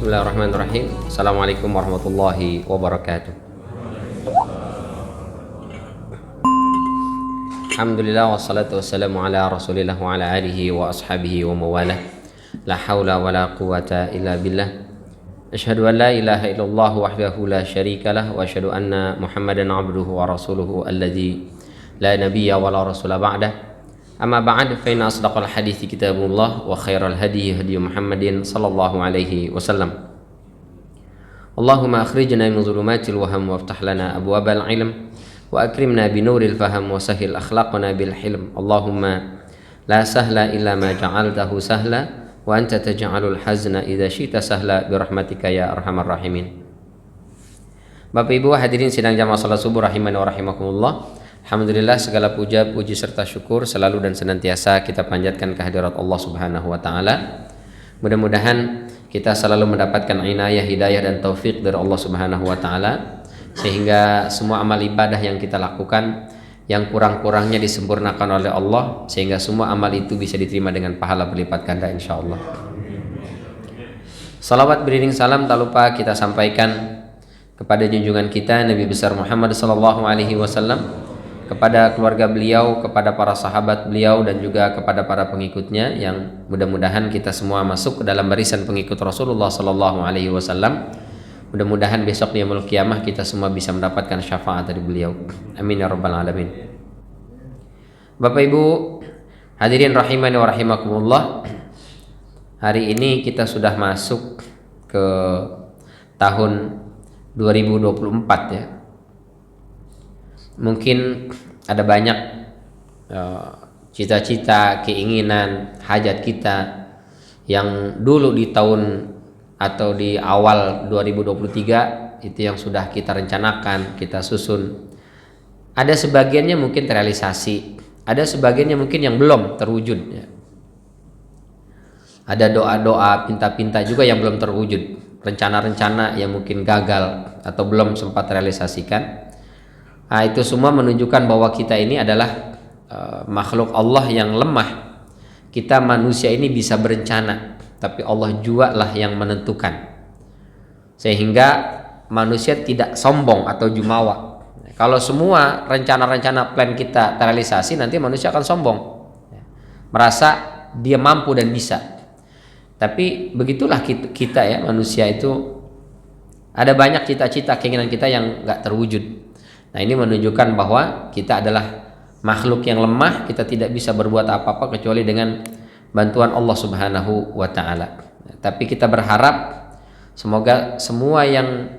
Bismillahirrahmanirrahim. Assalamualaikum warahmatullahi wabarakatuh. Alhamdulillah wassalatu wassalamu ala rasulillah wa ala alihi wa ashabihi wa mawalah. La hawla wa la quwata illa billah. Asyhadu an la ilaha illallah wahdahu la syarikalah wa asyhadu anna Muhammadan abduhu wa rasuluhu alladzi la nabiyya wa la rasula ba'dah. Amma ba'd, fa inna asdaqal hadithi kitabullah wa khairal hadi hadi Muhammadin sallallahu alaihi wasallam. Allahumma akhrijna min dhulumatil waham waftah lana abwabal ilm wa akrimna binuril faham wa sahhil akhlaqana bil hilm. Allahumma la sahla illa ma ja'altahu sahla wa anta taj'alul hazna idza syi'ta sahla bi rahmatika ya arhamar rahimin. Bapak Ibu hadirin sidang jamaah salat subuh rahimani wa rahimakumullah. Alhamdulillah, segala puja, puji serta syukur selalu dan senantiasa kita panjatkan kehadirat Allah Subhanahu wa taala. Mudah-mudahan kita selalu mendapatkan inayah, hidayah dan taufik dari Allah Subhanahu wa taala sehingga semua amal ibadah yang kita lakukan yang kurang-kurangnya disempurnakan oleh Allah sehingga semua amal itu bisa diterima dengan pahala berlipat ganda insyaallah. Salawat beriring salam tak lupa kita sampaikan kepada junjungan kita Nabi besar Muhammad sallallahu alaihi wasallam, kepada keluarga beliau, kepada para sahabat beliau dan juga kepada para pengikutnya yang mudah-mudahan kita semua masuk ke dalam barisan pengikut Rasulullah sallallahu alaihi wasallam. Mudah-mudahan besok di yaumul qiyamah kita semua bisa mendapatkan syafaat dari beliau. Amin ya rabbal alamin. Bapak Ibu hadirin rahimani wa rahimakumullah. Hari ini kita sudah masuk ke tahun 2024 ya. Mungkin ada banyak cita-cita, keinginan, hajat kita yang dulu di tahun atau di awal 2023 itu yang sudah kita rencanakan, kita susun. Ada sebagiannya mungkin terrealisasi, ada sebagiannya mungkin yang belum terwujud ya. Ada doa-doa, pinta-pinta juga yang belum terwujud, rencana-rencana yang mungkin gagal atau belum sempat terrealisasikan. Nah, itu semua menunjukkan bahwa kita ini adalah makhluk Allah yang lemah. Kita manusia ini bisa berencana, tapi Allah juga lah yang menentukan. Sehingga manusia tidak sombong atau jumawa. Kalau semua rencana-rencana plan kita terrealisasi, nanti manusia akan sombong, merasa dia mampu dan bisa. Tapi begitulah kita ya, manusia itu ada banyak cita-cita, keinginan kita yang nggak terwujud. Nah, ini menunjukkan bahwa kita adalah makhluk yang lemah, kita tidak bisa berbuat apa-apa kecuali dengan bantuan Allah Subhanahu wa taala. Tapi kita berharap semoga semua yang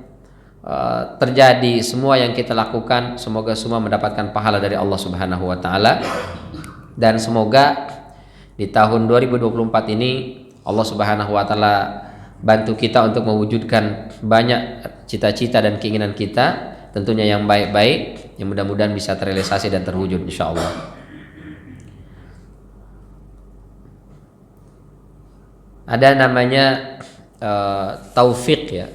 terjadi, semua yang kita lakukan, semoga semua mendapatkan pahala dari Allah Subhanahu wa taala. Dan semoga di tahun 2024 ini Allah Subhanahu wa taala bantu kita untuk mewujudkan banyak cita-cita dan keinginan kita, tentunya yang baik-baik, yang mudah-mudahan bisa terrealisasi dan terwujud insyaallah. Ada namanya taufik ya.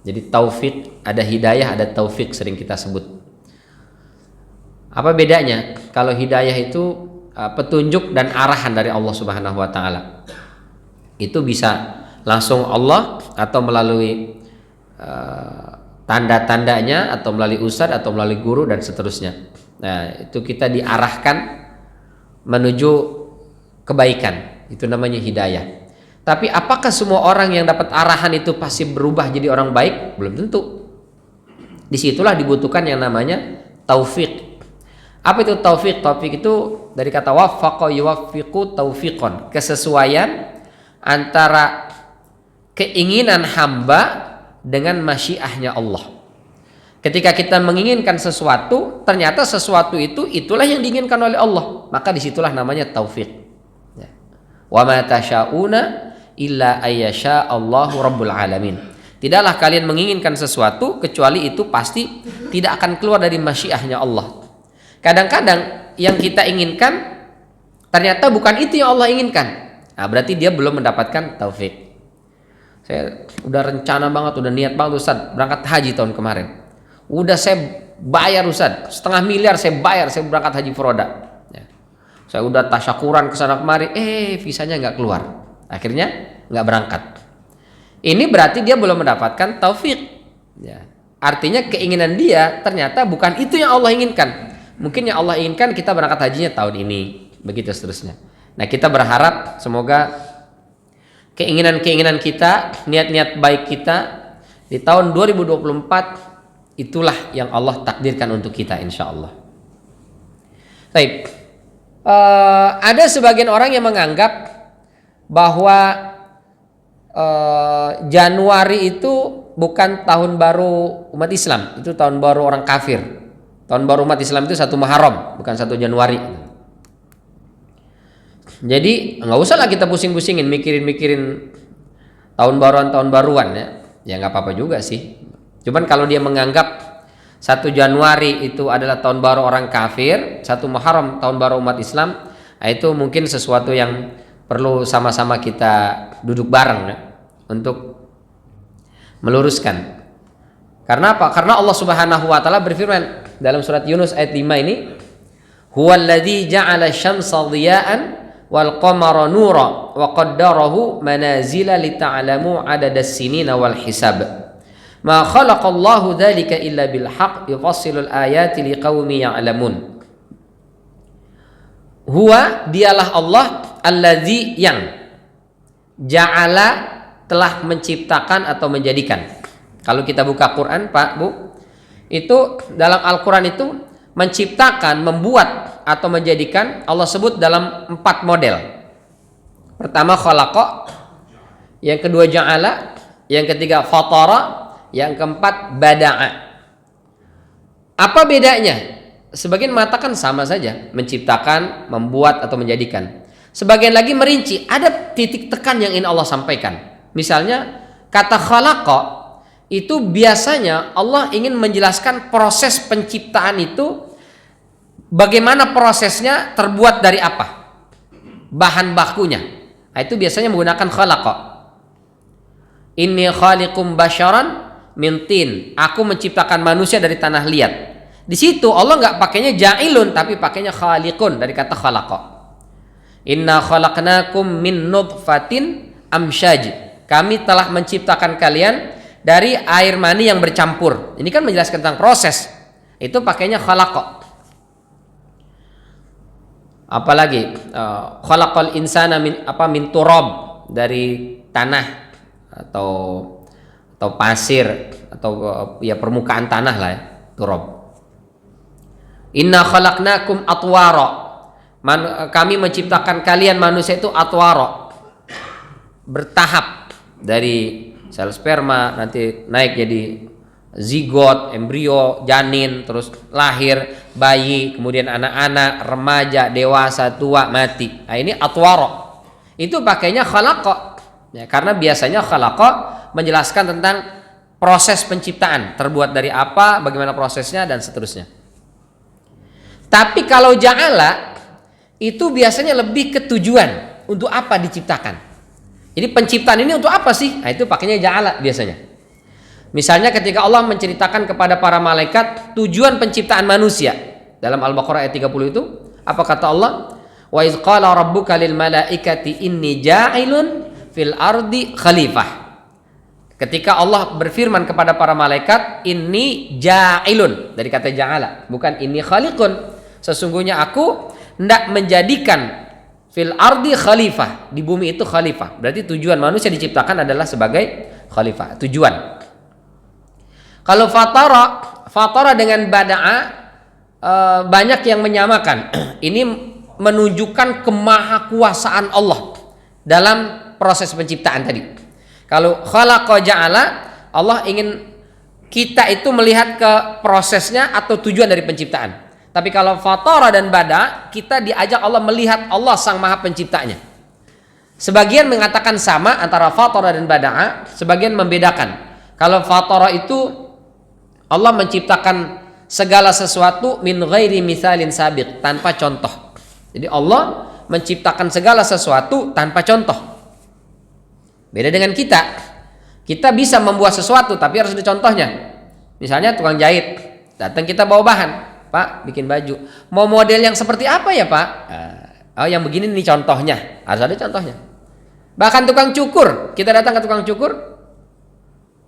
Jadi taufik, ada hidayah, ada taufik sering kita sebut. Apa bedanya? Kalau hidayah itu petunjuk dan arahan dari Allah Subhanahu wa taala. Itu bisa langsung Allah atau melalui tanda-tandanya atau melalui ustadz atau melalui guru dan seterusnya. Nah, itu kita diarahkan menuju kebaikan. Itu namanya hidayah. Tapi apakah semua orang yang dapat arahan itu pasti berubah jadi orang baik? Belum tentu. Disitulah dibutuhkan yang namanya taufik. Apa itu taufik? Taufik itu dari kata waffaqa yuwaffiqu taufiqan, kesesuaian antara keinginan hamba dengan masyiahnya Allah. Ketika kita menginginkan sesuatu, ternyata sesuatu itu itulah yang diinginkan oleh Allah, maka disitulah namanya taufik. Wa ma tasyauna illa ayyasha Allahu rabbul alamin. Tidaklah kalian menginginkan sesuatu kecuali itu pasti tidak akan keluar dari masyiahnya Allah. Kadang-kadang yang kita inginkan ternyata bukan itu yang Allah inginkan. Nah, berarti dia belum mendapatkan taufik. Saya udah rencana banget, udah niat banget Ustaz berangkat haji tahun kemarin. Udah saya bayar Ustaz, 500 miliar saya bayar, saya berangkat haji furoda. Ya. Saya udah tasyakuran ke sana kemari, visanya nggak keluar. Akhirnya nggak berangkat. Ini berarti dia belum mendapatkan taufik. Ya. Artinya keinginan dia ternyata bukan itu yang Allah inginkan. Mungkin yang Allah inginkan kita berangkat hajinya tahun ini, begitu seterusnya. Nah, kita berharap semoga keinginan-keinginan kita, niat-niat baik kita di tahun 2024 itulah yang Allah takdirkan untuk kita, insya Allah. Baik. Ada sebagian orang yang menganggap bahwa Januari itu bukan tahun baru umat Islam, itu tahun baru orang kafir. Tahun baru umat Islam itu 1 Muharram, bukan 1 Januari. Jadi nggak usah lah kita pusing-pusingin mikirin tahun baruan ya. Ya nggak apa-apa juga sih. Cuman kalau dia menganggap 1 Januari itu adalah tahun baru orang kafir, 1 Muharram tahun baru umat Islam, itu mungkin sesuatu yang perlu sama-sama kita duduk bareng ya, untuk meluruskan. Karena apa? Karena Allah Subhanahu wa taala berfirman dalam surat Yunus ayat 5 ini, "Huwallazi ja'ala asy-syamsa dhiya'an wal qamara nura wa qaddarahu manazila lita'lamu 'adadas sinina wal hisab. Ma khalaqallahu dzalika illa bil haqq yufassilul ayati liqaumin ya'lamun." Huwa, dialah Allah, allazi, yang ja'ala, telah menciptakan atau menjadikan. Kalau kita buka Quran, Pak, Bu, itu dalam Al-Quran itu menciptakan, membuat atau menjadikan Allah sebut dalam 4 model. Pertama khalaqa, yang kedua ja'ala, yang ketiga fatara, yang keempat bada'a. Apa bedanya? Sebagian mengatakan sama saja, menciptakan, membuat atau menjadikan. Sebagian lagi merinci, ada titik tekan yang ingin Allah sampaikan. Misalnya kata khalaqa itu biasanya Allah ingin menjelaskan proses penciptaan itu, bagaimana prosesnya, terbuat dari apa, bahan bakunya. Nah, itu biasanya menggunakan khalaqa. Inni khaliqum basyaran min tin, aku menciptakan manusia dari tanah liat. Di situ Allah nggak pakainya ja'ilun, tapi pakainya khaliqun dari kata khalaqa. Inna khalaqnakum min nutfatin amsyaj, kami telah menciptakan kalian dari air mani yang bercampur. Ini kan menjelaskan tentang proses. Itu pakainya khalaqa. Apalagi khalaqal insana min turab, dari tanah atau pasir atau ya permukaan tanah lah ya, turab. Inna khalaqnakum atwara, kami menciptakan kalian manusia itu atwara, bertahap, dari sel sperma nanti naik jadi zigot, embrio, janin, terus lahir, bayi, kemudian anak-anak, remaja, dewasa, tua, mati. Nah, ini atwara. Itu pakainya khalaqa. Ya, karena biasanya khalaqa menjelaskan tentang proses penciptaan, terbuat dari apa, bagaimana prosesnya dan seterusnya. Tapi kalau ja'ala itu biasanya lebih ke tujuan, untuk apa diciptakan. Jadi penciptaan ini untuk apa sih? Nah, itu pakainya ja'ala biasanya. Misalnya ketika Allah menceritakan kepada para malaikat tujuan penciptaan manusia dalam Al-Baqarah ayat 30 itu, apa kata Allah? Wa iz qala rabbuka lil malaikati inni ja'ilun fil ardi khalifah. Ketika Allah berfirman kepada para malaikat, inni ja'ilun, dari kata ja'ala, bukan inni khaliqun. Sesungguhnya aku hendak menjadikan fil ardi khalifah, di bumi itu khalifah. Berarti tujuan manusia diciptakan adalah sebagai khalifah, tujuan. Kalau fatara dengan bada'a, banyak yang menyamakan. Ini menunjukkan kemahakuasaan Allah dalam proses penciptaan tadi. Kalau khalaqa ja'ala, Allah ingin kita itu melihat ke prosesnya atau tujuan dari penciptaan. Tapi kalau fatara dan bada, kita diajak Allah melihat Allah sang maha penciptanya. Sebagian mengatakan sama antara fatara dan bada'a, sebagian membedakan. Kalau fatara itu Allah menciptakan segala sesuatu min ghairi mithalin sabiq, tanpa contoh. Jadi Allah menciptakan segala sesuatu tanpa contoh. Beda dengan kita. Kita bisa membuat sesuatu tapi harus ada contohnya. Misalnya tukang jahit, datang kita bawa bahan. Pak, bikin baju. Mau model yang seperti apa ya, Pak? Oh, yang begini nih contohnya. Harus ada contohnya. Bahkan tukang cukur, kita datang ke tukang cukur,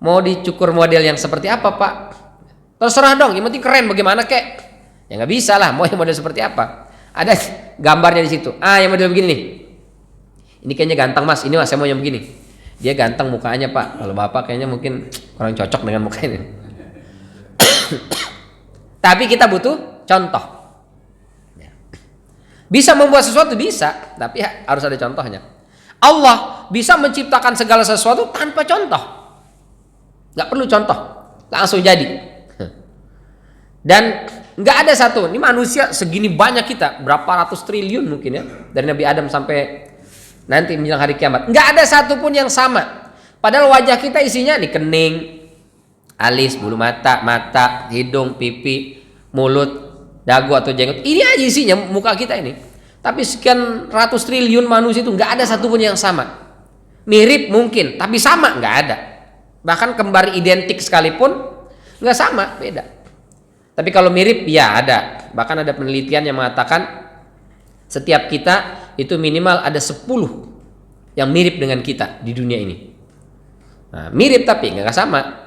Mau dicukur model yang seperti apa, Pak? Terserah dong, yang penting keren bagaimana kek. Ya nggak bisa lah, mau yang model seperti apa. Ada gambarnya di situ. Yang model begini nih. Ini kayaknya ganteng Mas, ini Mas saya mau yang begini. Dia ganteng mukanya Pak. Kalau Bapak kayaknya mungkin kurang cocok dengan muka ini. Tapi kita butuh contoh. Bisa membuat sesuatu bisa, tapi harus ada contohnya. Allah bisa menciptakan segala sesuatu tanpa contoh. Nggak perlu contoh, langsung jadi. Dan nggak ada satu, ini manusia segini banyak kita, berapa ratus triliun mungkin ya, dari Nabi Adam sampai nanti menjelang hari kiamat, nggak ada satupun yang sama. Padahal wajah kita isinya nih kening, alis, bulu mata, hidung, pipi, mulut, dagu atau jenggot. Ini aja isinya muka kita ini. Tapi sekian ratus triliun manusia itu nggak ada satupun yang sama. Mirip mungkin, tapi sama nggak ada. Bahkan kembar identik sekalipun nggak sama, beda. Tapi kalau mirip ya ada. Bahkan ada penelitian yang mengatakan setiap kita itu minimal ada 10 yang mirip dengan kita di dunia ini. Nah, mirip tapi nggak sama.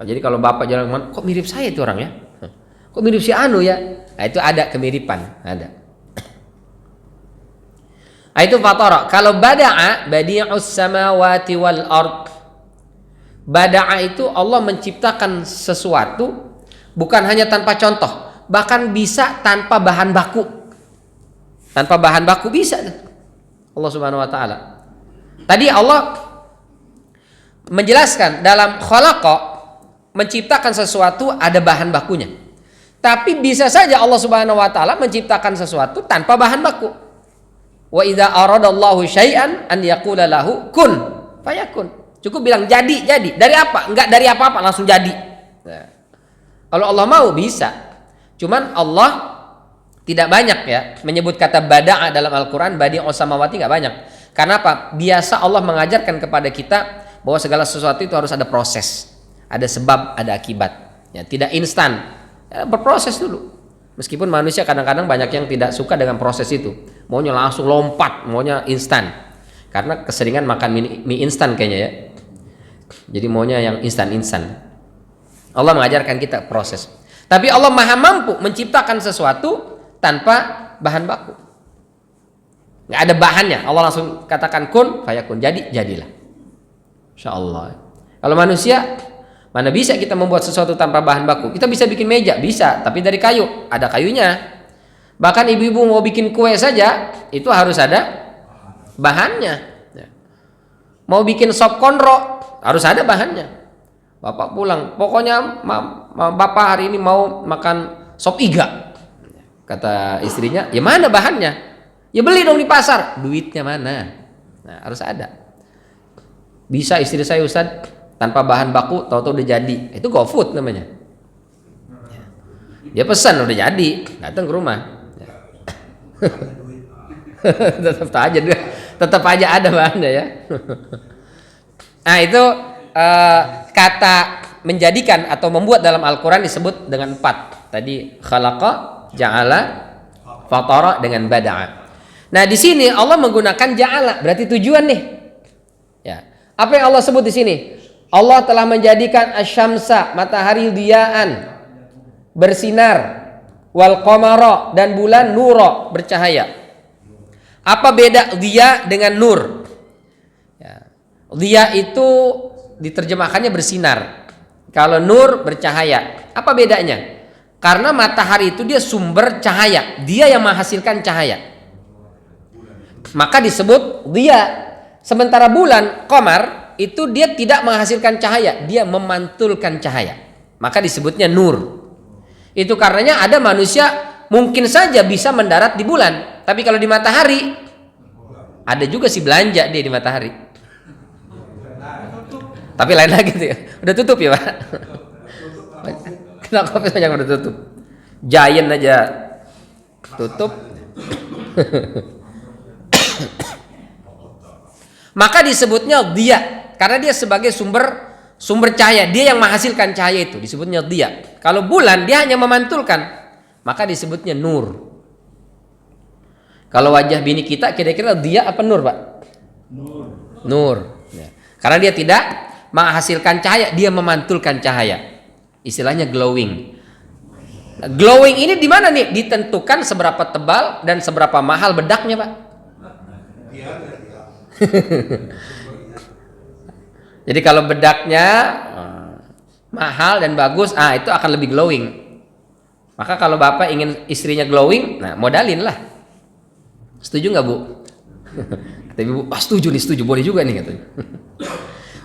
Jadi kalau Bapak jalan kemana, kok mirip saya itu orang ya? Kok mirip si Anu ya? Nah, itu ada kemiripan, ada. Nah, itu fatara. Kalau bada'a, badi'us samawati wal ard. Bada'a itu Allah menciptakan sesuatu bukan hanya tanpa contoh, bahkan bisa tanpa bahan baku. Tanpa bahan baku bisa Allah Subhanahu wa taala. Tadi Allah menjelaskan dalam khalaqa, menciptakan sesuatu ada bahan bakunya. Tapi bisa saja Allah Subhanahu wa taala menciptakan sesuatu tanpa bahan baku. Wa idza aradallahu syai'an an yaqula lahu kun fayakun. Cukup bilang jadi. Dari apa? Enggak dari apa-apa, langsung jadi. Nah, kalau Allah mau bisa. Cuman Allah tidak banyak ya menyebut kata bada'a dalam Al-Quran. Badi'us samawati nggak banyak. Karena apa? Biasa Allah mengajarkan kepada kita bahwa segala sesuatu itu harus ada proses, ada sebab, ada akibat. Ya, tidak instan. Ya, berproses dulu. Meskipun manusia kadang-kadang banyak yang tidak suka dengan proses itu. Maunya langsung lompat, maunya instan. Karena keseringan makan mie instan kayaknya ya. Jadi maunya yang instan. Allah mengajarkan kita proses. Tapi Allah maha mampu menciptakan sesuatu tanpa bahan baku. Nggak ada bahannya. Allah langsung katakan kun fayakun. Jadilah. Insya Allah. Kalau manusia, mana bisa kita membuat sesuatu tanpa bahan baku? Kita bisa bikin meja, bisa. Tapi dari kayu, ada kayunya. Bahkan ibu-ibu mau bikin kue saja, itu harus ada bahannya. Mau bikin sop konro, harus ada bahannya. Bapak pulang, pokoknya Bapak hari ini mau makan sop iga. Kata istrinya, ya mana bahannya? Ya beli dong di pasar. Duitnya mana? Nah, harus ada. Bisa istri saya Ustaz, tanpa bahan baku, tahu-tahu udah jadi. Itu GoFood namanya. Dia pesan udah jadi, datang ke rumah. tetap aja ada bahannya ya. Nah itu kata menjadikan atau membuat dalam Al-Quran disebut dengan 4. Tadi khalaqa, ja'ala, fatara dengan bada'a. Nah di sini Allah menggunakan ja'ala, berarti tujuan nih. Ya. Apa yang Allah sebut di sini? Allah telah menjadikan asyamsa, matahari diyaan, bersinar, wal qamara, dan bulan nura, bercahaya. Apa beda diya dengan nur? Ya. Diya itu diterjemahkannya bersinar. Kalau nur bercahaya. Apa bedanya? Karena matahari itu dia sumber cahaya, dia yang menghasilkan cahaya, maka disebut dia. Sementara bulan, qamar, itu dia tidak menghasilkan cahaya, dia memantulkan cahaya, maka disebutnya nur. Itu karenanya ada manusia mungkin saja bisa mendarat di bulan, tapi kalau di matahari ada juga si belanja dia di matahari. Tapi lain lagi tuh ya. Udah tutup ya Pak. Kenapa banyak udah tutup? Giant aja tutup. Maka disebutnya dia, karena dia sebagai sumber cahaya, dia yang menghasilkan cahaya itu disebutnya dia. Kalau bulan dia hanya memantulkan, maka disebutnya nur. Kalau wajah bini kita kira-kira dia apa nur Pak? Nur. Ya. Karena dia tidak menghasilkan cahaya, dia memantulkan cahaya. Istilahnya glowing. Glowing ini di mana nih? Ditentukan seberapa tebal dan seberapa mahal bedaknya, Pak. Jadi kalau bedaknya mahal dan bagus, itu akan lebih glowing. Maka kalau Bapak ingin istrinya glowing, nah modalin lah. Setuju nggak, Bu? Kata Ibu, setuju nih, setuju, boleh juga nih katanya.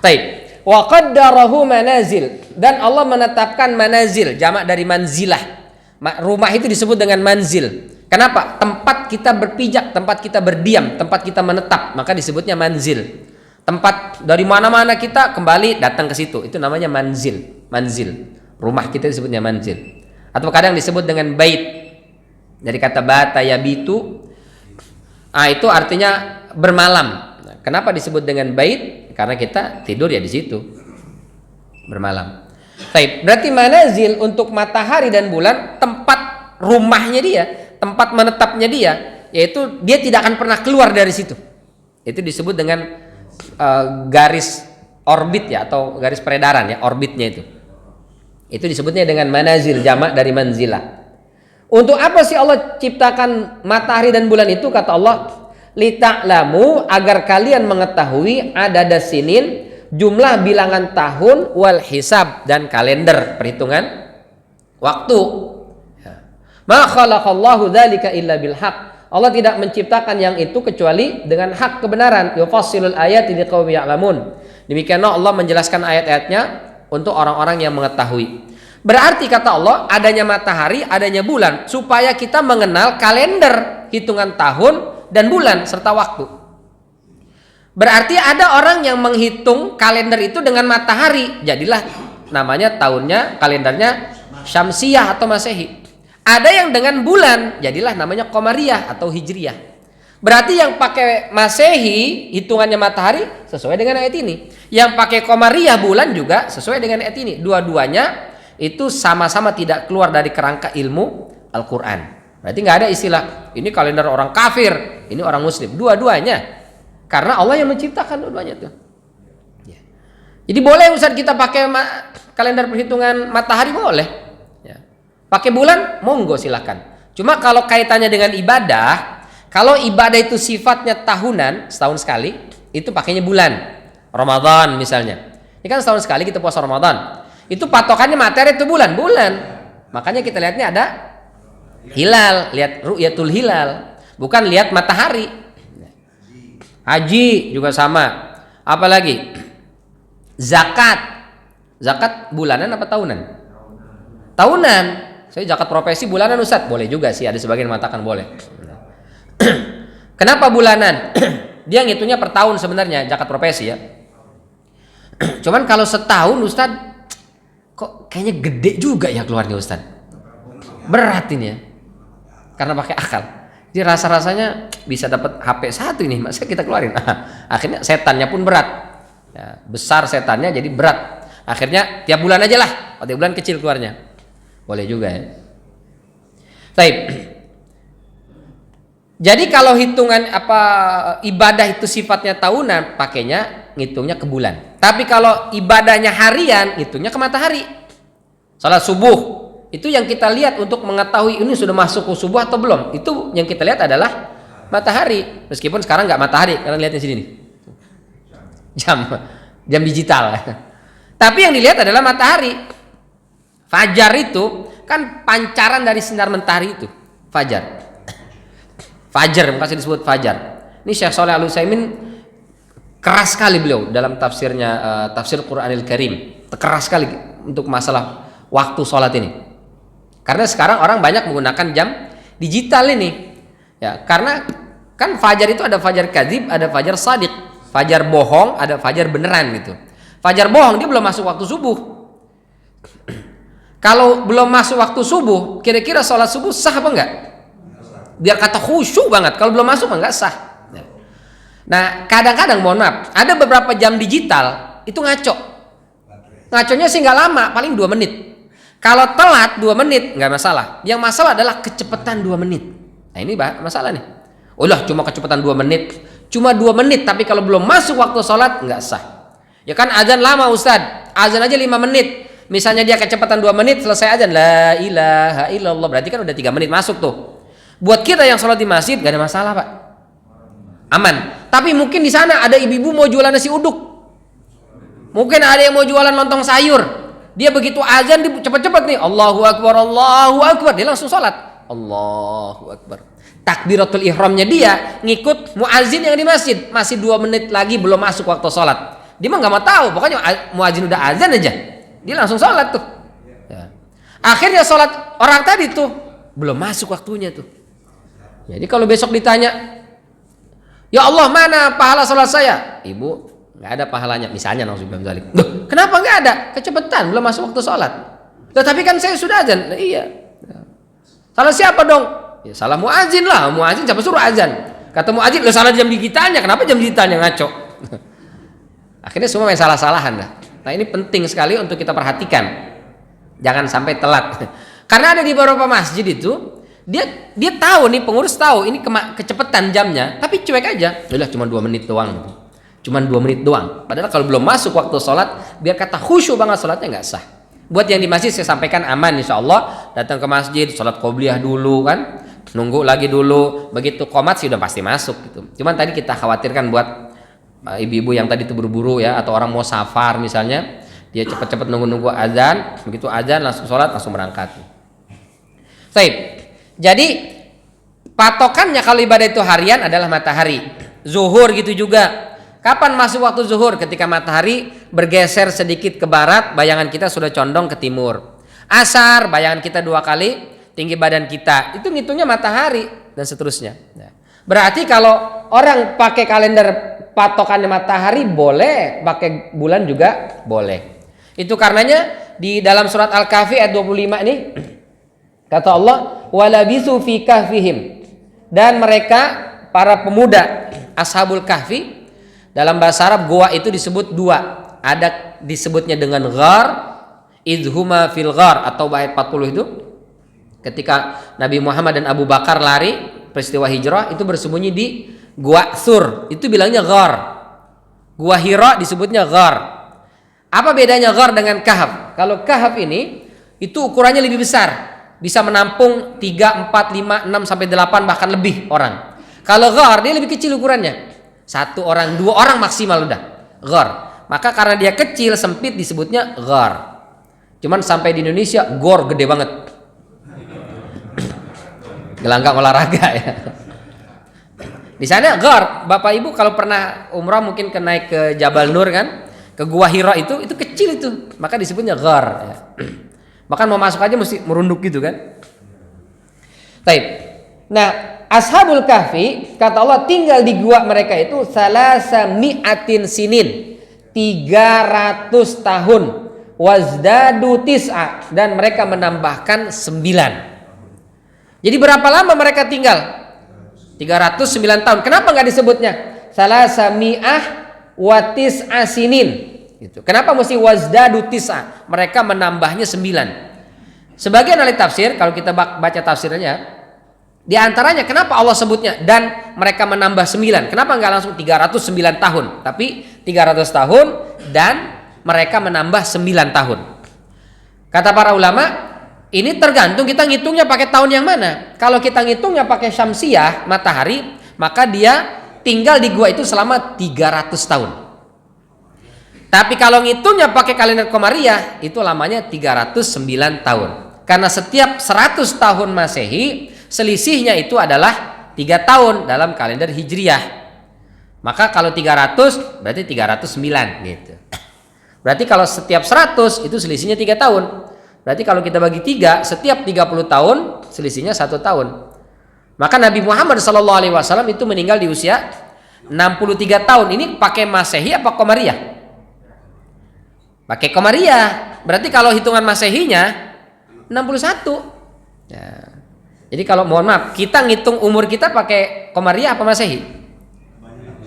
Taib. Wa qaddarahu manazil, dan Allah menetapkan manazil, jamak dari manzilah. Rumah itu disebut dengan manzil. Kenapa? Tempat kita berpijak, tempat kita berdiam, tempat kita menetap, maka disebutnya manzil. Tempat dari mana-mana kita kembali datang ke situ, itu namanya manzil. Manzil. Rumah kita disebutnya manzil. Atau kadang disebut dengan bait. Dari kata bata yabitu. Itu artinya bermalam. Kenapa disebut dengan bait? Karena kita tidur ya di situ. Bermalam. Baik, berarti manazil untuk matahari dan bulan tempat rumahnya dia, tempat menetapnya dia, yaitu dia tidak akan pernah keluar dari situ. Itu disebut dengan garis orbit ya, atau garis peredaran ya, orbitnya itu. Itu disebutnya dengan manazil, jamak dari manzilah. Untuk apa sih Allah ciptakan matahari dan bulan itu? Kata Allah, lita'lamu, agar kalian mengetahui adada sinin, jumlah bilangan tahun, wal hisab, dan kalender perhitungan waktu. Ma khalaqallahu dzalika illa bil haq. Allah tidak menciptakan yang itu kecuali dengan hak kebenaran. Yufassilul ayati liqaumin ya'lamun. Demikianlah Allah menjelaskan ayat-ayatnya untuk orang-orang yang mengetahui. Berarti kata Allah, adanya matahari, adanya bulan supaya kita mengenal kalender, hitungan tahun dan bulan serta waktu. Berarti ada orang yang menghitung kalender itu dengan matahari, jadilah namanya tahunnya, kalendernya Syamsiyah atau Masehi. Ada yang dengan bulan, jadilah namanya Qamariyah atau Hijriyah. Berarti yang pakai Masehi hitungannya matahari sesuai dengan ayat ini. Yang pakai Qamariyah bulan juga sesuai dengan ayat ini. Dua-duanya itu sama-sama tidak keluar dari kerangka ilmu Al-Quran. Berarti nggak ada istilah ini kalender orang kafir, ini orang muslim. Dua-duanya, karena Allah yang menciptakan dua-duanya tuh. Ya. Jadi boleh Ustaz kita pakai kalender perhitungan matahari, boleh. Ya. Pakai bulan, monggo silakan. Cuma kalau kaitannya dengan ibadah, kalau ibadah itu sifatnya tahunan, setahun sekali, itu pakainya bulan. Ramadan misalnya. Ini kan setahun sekali kita puasa Ramadan. Itu patokannya materi itu bulan. Makanya kita lihatnya ada hilal, lihat ru'yatul hilal, bukan lihat matahari. Haji juga sama. Apalagi zakat bulanan apa tahunan? Tahunan. Saya zakat profesi bulanan Ustaz, boleh juga sih, ada sebagian mengatakan boleh. Kenapa bulanan? Dia ngitungnya per tahun sebenarnya zakat profesi ya. Cuman kalau setahun Ustaz, kok kayaknya gede juga ya keluarnya Ustaz. Berat ini ya. Karena pakai akal. Jadi rasa-rasanya bisa dapat HP satu ini, masa kita keluarin. Akhirnya setannya pun berat. Ya, besar setannya jadi berat. Akhirnya tiap bulan aja lah. Tiap bulan kecil keluarnya. Boleh juga ya. Baik. Jadi kalau hitungan ibadah itu sifatnya tahunan, pakainya ngitungnya ke bulan. Tapi kalau ibadahnya harian, ngitungnya ke matahari. Salat subuh itu yang kita lihat untuk mengetahui ini sudah masuk ke subuh atau belum. Itu yang kita lihat adalah matahari. Meskipun sekarang nggak matahari, kalian lihat di sini nih. Jam digital. Tapi yang dilihat adalah matahari. Fajar itu kan pancaran dari sinar matahari itu. Fajar, makanya disebut fajar. Ini Syekh Shalih Al-Utsaimin keras sekali beliau dalam tafsirnya, tafsir Quranil Karim. Keras sekali untuk masalah waktu sholat ini. Karena sekarang orang banyak menggunakan jam digital ini. Ya, karena kan fajar itu ada fajar kadzib, ada fajar shadiq. Fajar bohong, ada fajar beneran gitu. Fajar bohong dia belum masuk waktu subuh. Kalau belum masuk waktu subuh, kira-kira sholat subuh sah apa enggak? Biar kata khusyuk banget. Kalau belum masuk enggak sah. Nah, kadang-kadang mohon maaf, ada beberapa jam digital itu ngaco. Ngaconya sih nggak lama, paling 2 menit. Kalau telat 2 menit nggak masalah. Yang masalah adalah kecepatan 2 menit. Nah, ini masalah nih. Cuma kecepatan 2 menit. Cuma 2 menit, tapi kalau belum masuk waktu sholat nggak sah. Ya kan azan lama Ustadz, azan aja 5 menit. Misalnya dia kecepatan 2 menit selesai azan, la ilaha illallah, berarti kan udah 3 menit masuk tuh. Buat kita yang sholat di masjid gak ada masalah Pak, aman. Tapi mungkin di sana ada ibu-ibu mau jualan nasi uduk, mungkin ada yang mau jualan lontong sayur. Dia begitu azan cepet-cepet nih, Allahu Akbar, dia langsung sholat, Allahu Akbar. Takbiratul ihramnya dia ngikut muazin yang di masjid, masih 2 menit lagi belum masuk waktu sholat. Dia mah nggak mau tahu, pokoknya muazin udah azan aja, dia langsung sholat tuh. Ya. Akhirnya sholat orang tadi tuh belum masuk waktunya tuh. Jadi kalau besok ditanya, ya Allah mana pahala sholat saya? Ibu nggak ada pahalanya, misalnya nauzubillah dzalik. Loh, kenapa nggak ada? Kecepatan belum masuk waktu sholat. Loh, tapi kan saya sudah azan. Nah, iya. Salah siapa dong? Ya salah muazin lah. Muazin siapa suruh azan? Kata muazin, lo salah jam digitalnya. Kenapa jam digitalnya ngaco? Akhirnya semua main salah-salahan dah. Nah ini penting sekali untuk kita perhatikan, jangan sampai telat. Karena ada di beberapa masjid itu dia tahu nih, pengurus tahu ini kecepatan jamnya, tapi cuek aja. Udah cuma 2 menit doang. Cuma 2 menit doang. Padahal kalau belum masuk waktu sholat, biar kata khusyuk banget sholatnya nggak sah. Buat yang di masjid saya sampaikan aman insya Allah. Datang ke masjid, sholat qobliyah dulu kan, nunggu lagi dulu. Begitu qomat sih udah pasti masuk gitu. Cuman tadi kita khawatirkan buat ibu-ibu yang tadi itu buru-buru ya, atau orang mau safar misalnya, dia cepat-cepat nunggu-nunggu azan, begitu azan langsung sholat langsung berangkat. Baik. Jadi patokannya kalau ibadah itu harian adalah matahari. Zuhur gitu juga. Kapan masuk waktu zuhur? Ketika matahari bergeser sedikit ke barat, bayangan kita sudah condong ke timur. Asar, bayangan kita 2 kali tinggi badan kita. Itu ngitungnya matahari dan seterusnya. Berarti kalau orang pakai kalender patokannya matahari boleh, pakai bulan juga boleh. Itu karenanya di dalam surat Al-Kahfi ayat 25 ini kata Allah, walabisu fi kahfihim, dan mereka para pemuda ashabul kahfi, dalam bahasa Arab gua itu disebut 2. Ada disebutnya dengan ghar, idhuma fil ghar, atau ayat 40 itu ketika Nabi Muhammad dan Abu Bakar lari peristiwa hijrah itu bersembunyi di Gua Sur, itu bilangnya ghar. Gua Hira disebutnya ghar. Apa bedanya ghar dengan kahf? Kalau kahf ini itu ukurannya lebih besar, bisa menampung 3, 4, 5, 6 sampai 8 bahkan lebih orang. Kalau ghar dia lebih kecil ukurannya, 1 orang 2 orang maksimal udah ghar. Maka karena dia kecil sempit disebutnya ghar. Cuman sampai di Indonesia gor gede banget, gelanggang olahraga ya. Di sana ghar, Bapak Ibu kalau pernah umrah mungkin naik ke Jabal Nur kan, ke Gua Hira itu kecil itu, maka disebutnya ghar ya. Bahkan mau masuk aja mesti merunduk gitu kan. Baik. Nah, ashabul kahfi kata Allah tinggal di gua mereka itu salasa mi'atin sinin, 300 tahun, wazdadu tis'a, dan mereka menambahkan 9. Jadi berapa lama mereka tinggal? 309 tahun. Kenapa nggak disebutnya salasa mi'ah wa tis'a sinin? Gitu. Kenapa mesti wazdadu tis'a? Mereka menambahnya 9. Sebagian ahli tafsir, kalau kita baca tafsirnya, di antaranya kenapa Allah sebutnya dan mereka menambah 9? Kenapa nggak langsung 309 tahun? Tapi 300 tahun dan mereka menambah 9 tahun. Kata para ulama, ini tergantung kita ngitungnya pakai tahun yang mana. Kalau kita ngitungnya pakai syamsiah, matahari, maka dia tinggal di gua itu selama 300 tahun. Tapi kalau ngitungnya pakai kalender Komariah, itu lamanya 309 tahun. Karena setiap 100 tahun Masehi, selisihnya itu adalah 3 tahun dalam kalender Hijriyah. Maka kalau 300 berarti 309 gitu. Berarti kalau setiap 100 itu selisihnya 3 tahun. Berarti kalau kita bagi 3, setiap 30 tahun selisihnya 1 tahun. Maka Nabi Muhammad SAW itu meninggal di usia 63 tahun. Ini pakai Masehi apa Komariah? Pakai Komariah. Berarti kalau hitungan Masehinya 61. Ya. Jadi kalau mohon maaf, kita ngitung umur kita pakai Komariah apa Masehi?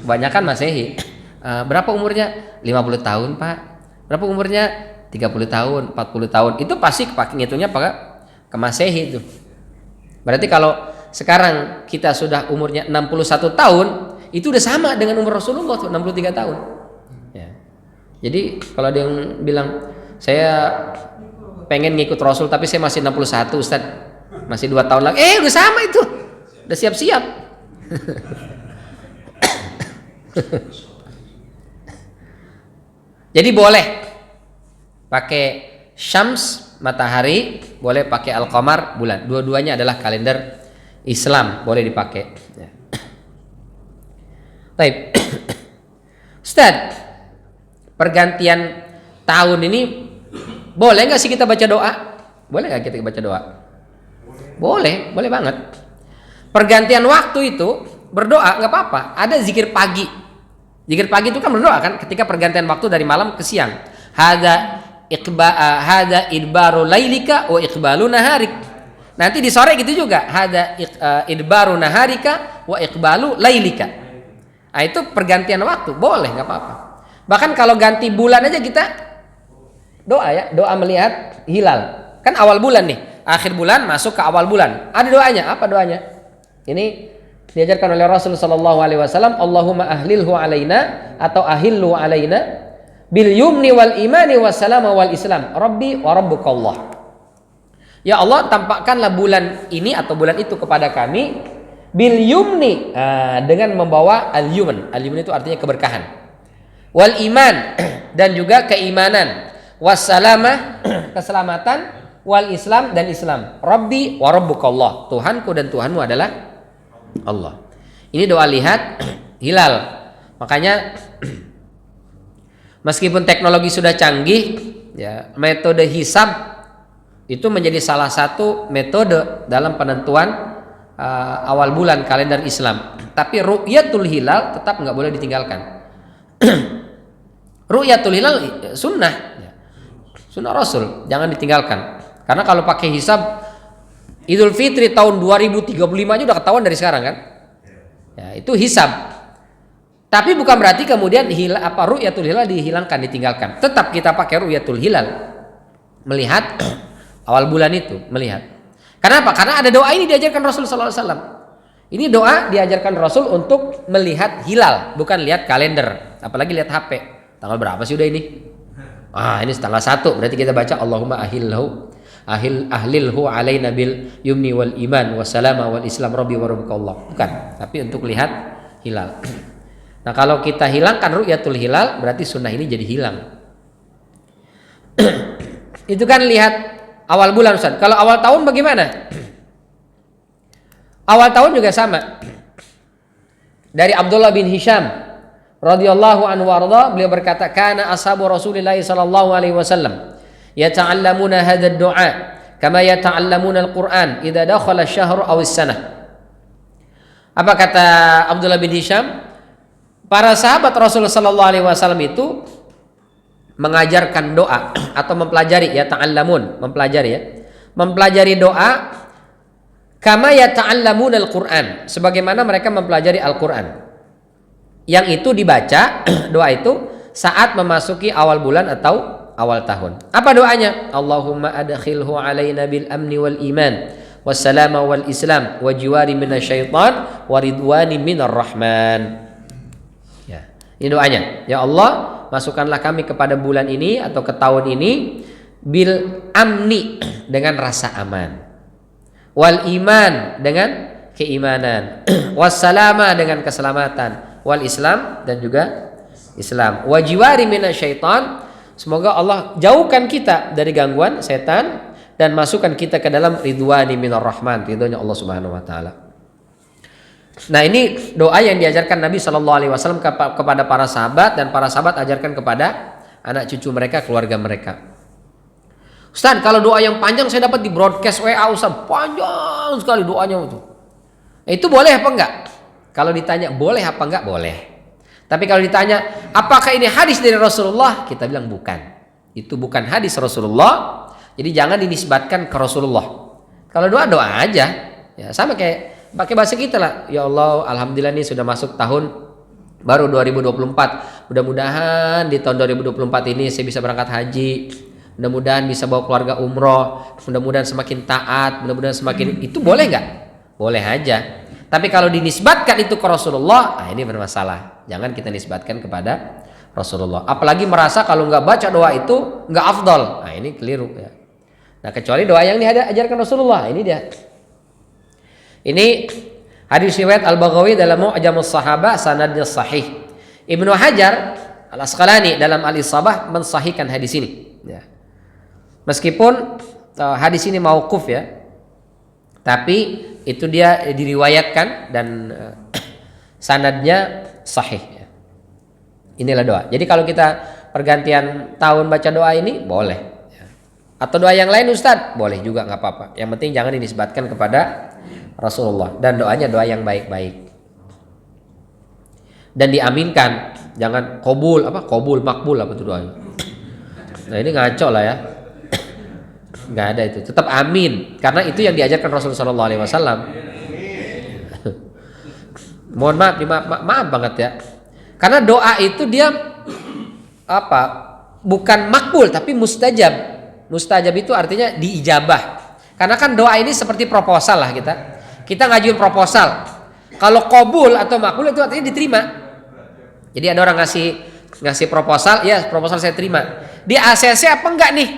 Kebanyakan Masehi. Berapa umurnya? 50 tahun, Pak. Berapa umurnya? 30 tahun, 40 tahun. Itu pasti pakai ngitungnya pakai ke Masehi itu. Berarti kalau sekarang kita sudah umurnya 61 tahun, itu udah sama dengan umur Rasulullah tuh, 63 tahun. Ya. Jadi kalau ada yang bilang saya pengen ngikut Rasul tapi saya masih 61 Ustaz, masih 2 tahun lagi, udah sama itu, udah siap-siap. Jadi boleh pakai syams matahari, boleh pakai al-qamar bulan, dua-duanya adalah kalender Islam, boleh dipakai. Ya. Baik. Ustaz, pergantian tahun ini boleh nggak sih kita baca doa? Boleh nggak kita baca doa? Boleh, boleh banget. Pergantian waktu itu berdoa nggak apa-apa. Ada zikir pagi. Zikir pagi itu kan berdoa kan ketika pergantian waktu dari malam ke siang. Hada idbaru lailika wa iqbalu naharik. Nanti di sore gitu juga. Hada idbaru naharika wa iqbalu lailika. Nah, itu pergantian waktu, boleh nggak apa-apa. Bahkan kalau ganti bulan aja kita doa ya, doa melihat hilal. Kan awal bulan nih, akhir bulan masuk ke awal bulan. Ada doanya, apa doanya? Ini diajarkan oleh Rasul sallallahu alaihi wasallam, Allahumma ahlilhu alaina atau ahillu alaina bil yumni wal imani wassalama wal islam. Rabbi wa rabbukallah. Ya Allah, tampakkanlah bulan ini atau bulan itu kepada kami bil yumni, dengan membawa al yuman. Al yuman itu artinya keberkahan. Wal iman, dan juga keimanan. Wassalama, keselamatan. Wal islam, dan Islam. Rabbi wa rabbukallah. Tuhanku dan Tuhanmu adalah Allah. Ini doa lihat hilal. Makanya meskipun teknologi sudah canggih, ya, metode hisab itu menjadi salah satu metode dalam penentuan awal bulan kalender Islam. Tapi ru'yatul hilal tetap nggak boleh ditinggalkan. Ru'yatul hilal sunnah, sunnah Rasul, jangan ditinggalkan. Karena kalau pakai hisab Idul Fitri tahun 2035 aja udah ketahuan dari sekarang kan? Ya, itu hisab. Tapi bukan berarti kemudian ru'yatul hilal dihilangkan, ditinggalkan. Tetap kita pakai ru'yatul hilal, melihat awal bulan itu, melihat. Kenapa? Karena ada doa ini diajarkan Rasul sallallahu alaihi wasallam. Ini doa diajarkan Rasul untuk melihat hilal, bukan lihat kalender, apalagi lihat HP. Tanggal berapa sih udah ini? Ini tanggal 1, berarti kita baca Allahumma ahlilhu alaina bil yumni wal iman wassalama wal islam rabbi wa rabbukallah. Bukan, tapi untuk lihat hilal. Nah, kalau kita hilangkan ru'yatul hilal, berarti sunnah ini jadi hilang. Itu kan lihat awal bulan, Ustaz. Kalau awal tahun bagaimana? Awal tahun juga sama. Dari Abdullah bin Hisham radhiyallahu anhu warda, beliau berkata, kana ashabu Rasulillah sallallahu alaihi wasallam yata'allamuna hadha ad-du'a kama yata'allamuna al-Qur'an idza dakhala asy-syahru aw as-sanah. Apa kata Abdullah bin Hisham? Para sahabat Rasulullah sallallahu alaihi wasallam itu mengajarkan doa atau mempelajari, ya ta'allamun, mempelajari ya. Mempelajari doa kama yata'allamuna al-Qur'an, sebagaimana mereka mempelajari Al-Qur'an. Yang itu dibaca doa itu saat memasuki awal bulan atau awal tahun. Apa doanya? Allahumma adkhilhu alaina bil amni wal iman wassalama wal islam wa jiwari minasyaitan wa ridwani minar rahman. Ya, ini doanya. Ya Allah, masukkanlah kami kepada bulan ini atau ke tahun ini bil amni, dengan rasa aman, wal iman, dengan keimanan, wassalama, dengan keselamatan, wal islam, dan juga Islam, wa jiwari minasyaitan, semoga Allah jauhkan kita dari gangguan setan dan masukkan kita ke dalam ridwani minar rahman, ridhonya Allah Subhanahu wa taala. Nah, ini doa yang diajarkan Nabi sallallahu alaihi wasallam kepada para sahabat, dan para sahabat ajarkan kepada anak cucu mereka, keluarga mereka. Ustaz, kalau doa yang panjang saya dapat di broadcast WA Ustaz, panjang sekali doanya itu. Itu boleh apa enggak? Kalau ditanya boleh apa enggak? Boleh. Tapi kalau ditanya apakah ini hadis dari Rasulullah, kita bilang bukan. Itu bukan hadis Rasulullah. Jadi jangan dinisbatkan ke Rasulullah. Kalau doa aja, ya sama kayak pakai bahasa kita lah. Ya Allah, alhamdulillah ini sudah masuk tahun baru 2024. Mudah-mudahan di tahun 2024 ini saya bisa berangkat haji. Mudah-mudahan bisa bawa keluarga umroh. Mudah-mudahan semakin taat. Mudah-mudahan semakin, itu boleh nggak? Boleh aja. Tapi kalau dinisbatkan itu ke Rasulullah, ini bermasalah. Jangan kita nisbatkan kepada Rasulullah. Apalagi merasa kalau nggak baca doa itu nggak afdol. Nah ini keliru ya. Nah kecuali doa yang diajarkan Rasulullah, ini dia. Ini hadis riwayat Al-Baghawi dalam Mu'jamus Sahabah, sanadnya sahih. Ibnu Hajar Al-Asqalani dalam Al-Isabah mensahihkan hadis ini. Ya. Meskipun hadis ini mauquf ya, tapi itu dia diriwayatkan dan sanadnya sahih. Ya. Inilah doa. Jadi kalau kita pergantian tahun baca doa ini boleh. Ya. Atau doa yang lain Ustadz boleh juga, nggak apa-apa. Yang penting jangan dinisbatkan kepada Rasulullah, dan doanya doa yang baik-baik dan diaminkan, jangan makbul apa tuh doanya. Nah ini ngaco lah ya, nggak ada itu, tetap amin karena itu yang diajarkan Rasulullah SAW. Mohon maaf banget ya, karena doa itu dia bukan makbul tapi mustajab. Mustajab itu artinya diijabah, karena kan doa ini seperti proposal lah, kita ngajuin proposal. Kalau qabul atau makbul itu artinya diterima. Jadi ada orang ngasih proposal, ya proposal saya terima. Dia ACC apa enggak nih?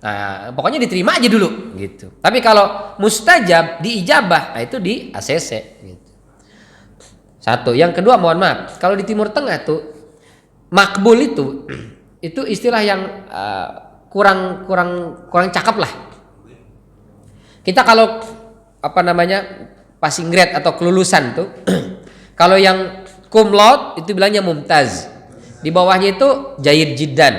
Nah, pokoknya diterima aja dulu gitu. Tapi kalau mustajab, diijabah, nah itu di ACC gitu. Satu, yang kedua mohon maaf, kalau di Timur Tengah tuh makbul itu istilah yang kurang cakep lah. Kita kalau passing grade atau kelulusan tuh kalau yang cum laude itu bilangnya mumtaz, di bawahnya itu jayyid jiddan,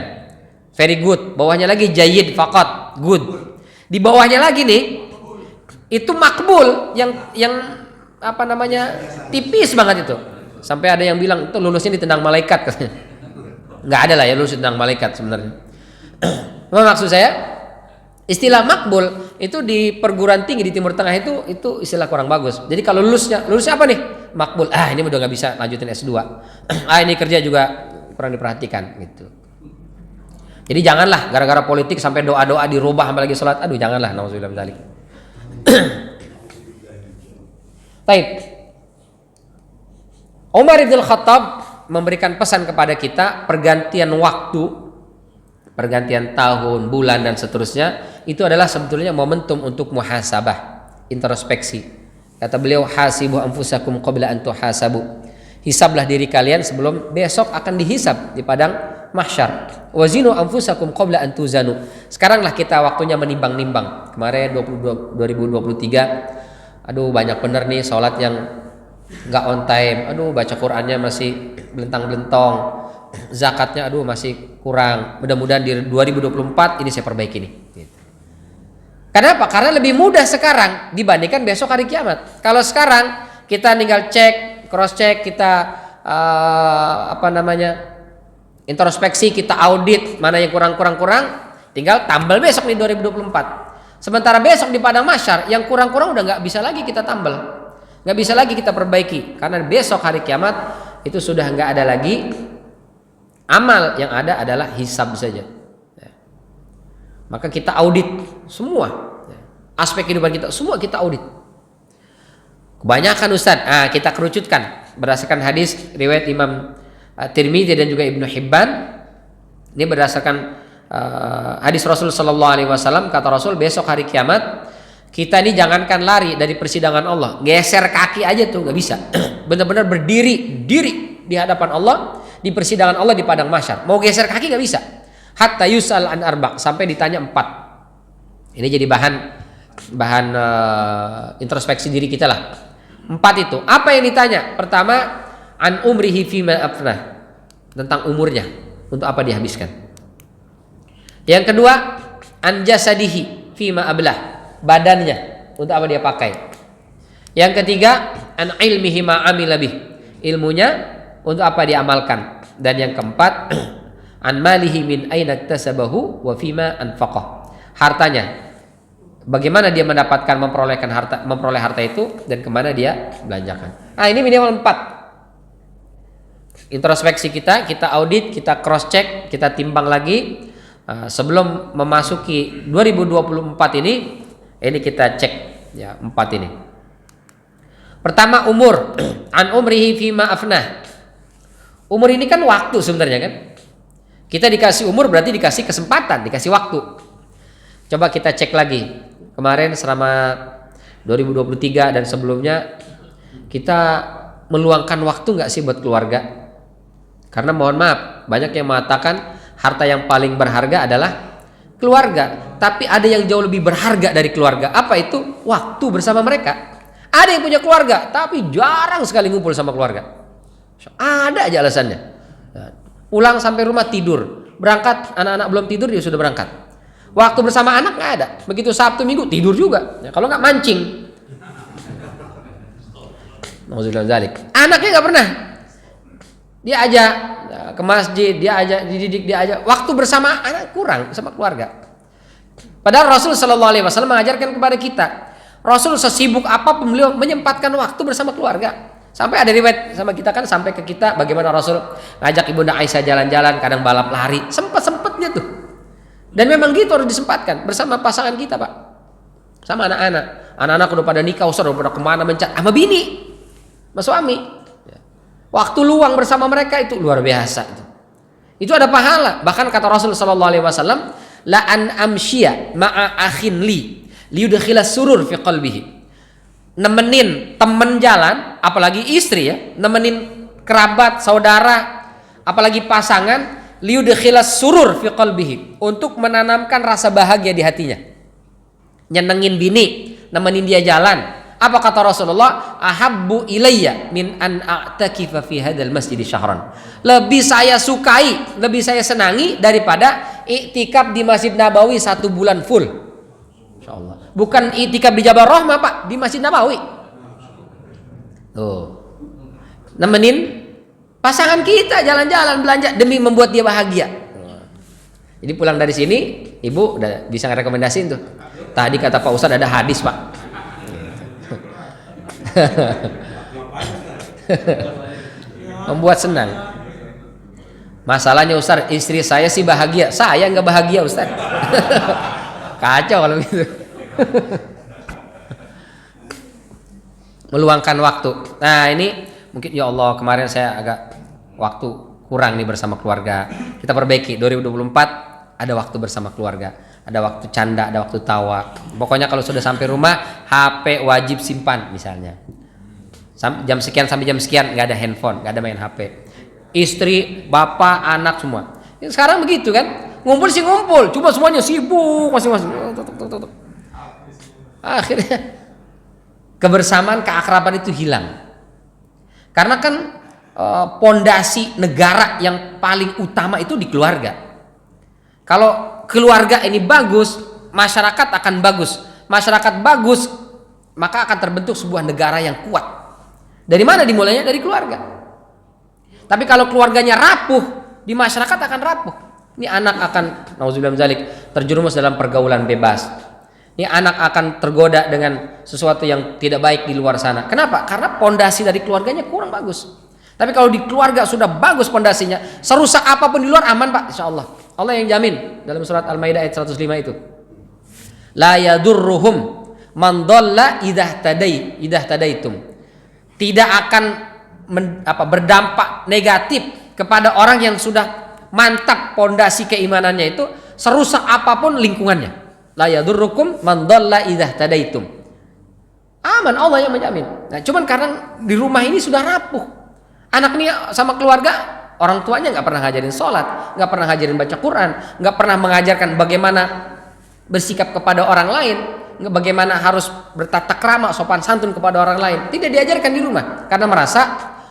very good, bawahnya lagi jayyid faqat, good, di bawahnya lagi nih itu makbul yang tipis banget itu, sampai ada yang bilang itu lulusnya ditendang malaikat. Nggak ada lah ya lulus ditendang malaikat sebenarnya. Maksud saya istilah makbul itu di perguruan tinggi di Timur Tengah itu istilah kurang bagus. Jadi kalau lulusnya apa nih? Makbul. Ini udah nggak bisa lanjutin S2. Ini kerja juga kurang diperhatikan gitu. Jadi janganlah gara-gara politik sampai doa-doa dirubah sampai lagi sholat. Aduh janganlah, nauzubillah min dzalik. Baik. Umar bin Khattab memberikan pesan kepada kita pergantian waktu, pergantian tahun, bulan dan seterusnya itu adalah sebetulnya momentum untuk muhasabah, introspeksi. Kata beliau, hasibu anfusakum qabla an tuhasabu. Hisablah diri kalian sebelum besok akan dihisab di padang mahsyar. Wazinu anfusakum qabla an tuzanu. Sekaranglah kita waktunya menimbang-nimbang. Kemarin 2023, aduh banyak bener nih sholat yang nggak on time. Aduh baca Qur'annya masih belentang-belentong. Zakatnya aduh masih kurang. Mudah-mudahan di 2024 ini saya perbaiki nih. Kenapa? Karena lebih mudah sekarang dibandingkan besok hari kiamat. Kalau sekarang kita tinggal cek, cross check, kita introspeksi, kita audit mana yang kurang, tinggal tambal besok nih 2024. Sementara besok di padang mahsyar yang kurang udah nggak bisa lagi kita tambal, nggak bisa lagi kita perbaiki, karena besok hari kiamat itu sudah nggak ada lagi amal, yang ada adalah hisab saja. Maka kita audit semua aspek kehidupan kita, semua kita audit. Kebanyakan Ustaz, kita kerucutkan berdasarkan hadis riwayat Imam Tirmidzi dan juga Ibnu Hibban. Ini berdasarkan hadis Rasul sallallahu alaihi wasallam, kata Rasul besok hari kiamat kita ini jangankan lari dari persidangan Allah, geser kaki aja tuh nggak bisa. Benar-benar berdiri di hadapan Allah, di persidangan Allah di padang mahsyar. Mau geser kaki nggak bisa. Hatta yus'al an arba', sampai ditanya 4. Ini jadi bahan introspeksi diri kita lah. 4 itu. Apa yang ditanya? Pertama, an umrihi fima afnah, tentang umurnya, untuk apa dihabiskan. Yang kedua, an jasadihi fima ablah, badannya, untuk apa dia pakai. Yang ketiga, an ilmihi ma amila bih, ilmunya untuk apa dia amalkan. Dan yang keempat, an malihi min aina iktasabahu wa fima anfaqah, hartanya, bagaimana dia mendapatkan memperoleh harta itu dan kemana dia belanjakan. Ini minimal 4. Introspeksi kita audit, kita cross check, kita timbang lagi sebelum memasuki 2024 ini kita cek ya 4 ini. Pertama, umur. An umrihi fima afnah. Umur ini kan waktu sebenarnya kan. Kita dikasih umur berarti dikasih kesempatan, dikasih waktu. Coba kita cek lagi. Kemarin selama 2023 dan sebelumnya kita meluangkan waktu nggak sih buat keluarga? Karena mohon maaf, banyak yang mengatakan harta yang paling berharga adalah keluarga. Tapi ada yang jauh lebih berharga dari keluarga. Apa itu? Waktu bersama mereka. Ada yang punya keluarga, tapi jarang sekali ngumpul sama keluarga. Ada aja alasannya. Pulang sampai rumah tidur, berangkat anak-anak belum tidur dia sudah berangkat. Waktu bersama anak nggak ada. Begitu Sabtu Minggu tidur juga. Ya, kalau nggak mancing. Anaknya nggak pernah. Dia ajak ke masjid, dia ajak dididik, dia ajak. Waktu bersama anak kurang sama keluarga. Padahal Rasul Shallallahu Alaihi Wasallam mengajarkan kepada kita. Rasul sesibuk apapun beliau menyempatkan waktu bersama keluarga. Sampai ada riwayat sama kita kan, sampai ke kita bagaimana Rasul ngajak Ibunda Aisyah jalan-jalan, kadang balap lari, sempat-sempatnya tuh. Dan memang gitu harus disempatkan bersama pasangan kita, Pak. Sama anak-anak. Anak-anak udah pada nikah, udah pada kemana mencat sama bini, sama suami. Waktu luang bersama mereka itu luar biasa itu. Itu ada pahala. Bahkan kata Rasul sallallahu alaihi wasallam, la an amshiya ma'a akhin li liyudkhila surur fi qalbihi. Nemenin temen jalan, apalagi istri ya, nemenin kerabat, saudara, apalagi pasangan, liyudkhilas surur fi qalbihi, untuk menanamkan rasa bahagia di hatinya. Nyenengin bini, nemenin dia jalan. Apa kata Rasulullah? Ahabbu ilayya min an a'takifa fi hadzal masjid syahran. Lebih saya sukai, lebih saya senangi daripada iktikaf di Masjid Nabawi 1 bulan full. Insyaallah. Bukan iktikaf di Jabal Rahmah, Pak, di Masjid Nabawi. Tuh. Nemenin pasangan kita jalan-jalan belanja demi membuat dia bahagia. Jadi pulang dari sini, Ibu udah bisa ngerekomendasiin tuh. Tadi kata Pak Ustadz ada hadis, Pak. Membuat senang. Masalahnya Ustadz, istri saya sih bahagia, saya nggak bahagia Ustadz. Kacau kalau gitu. Meluangkan waktu. Nah ini mungkin ya Allah kemarin saya agak waktu kurang nih bersama keluarga. Kita perbaiki 2024 ada waktu bersama keluarga, ada waktu canda, ada waktu tawa. Pokoknya kalau sudah sampai rumah HP wajib simpan misalnya. Jam sekian sampai jam sekian nggak ada handphone, nggak ada main HP. Istri, bapak, anak semua. Sekarang begitu kan? Ngumpul sih ngumpul, cuma semuanya sibuk masing-masing. Akhirnya kebersamaan, keakraban itu hilang. Karena kan pondasi negara yang paling utama itu di keluarga. Kalau keluarga ini bagus, masyarakat akan bagus. Masyarakat bagus, maka akan terbentuk sebuah negara yang kuat. Dari mana dimulainya? Dari keluarga. Tapi kalau keluarganya rapuh, di masyarakat akan rapuh. Ini anak akan nauzubillah min dzalik terjerumus dalam pergaulan bebas. Ini anak akan tergoda dengan sesuatu yang tidak baik di luar sana. Kenapa? Karena pondasi dari keluarganya kurang bagus. Tapi kalau di keluarga sudah bagus pondasinya, serusak apapun di luar aman, Pak, insyaallah. Allah yang jamin dalam surat Al-Maidah ayat 105 itu. La yadurruhum man dhalla idza tadaitum. Tidak akan berdampak negatif kepada orang yang sudah mantap pondasi keimanannya itu, serusak apapun lingkungannya. La yadurrukum man dhalla idza tadaitum. Aman, Allah yang menjamin. Nah, cuman karena di rumah ini sudah rapuh. Anak ini sama keluarga, orang tuanya nggak pernah ngajarin sholat, nggak pernah ngajarin baca Quran, nggak pernah mengajarkan bagaimana bersikap kepada orang lain, bagaimana harus bertata krama, sopan santun kepada orang lain. Tidak diajarkan di rumah karena merasa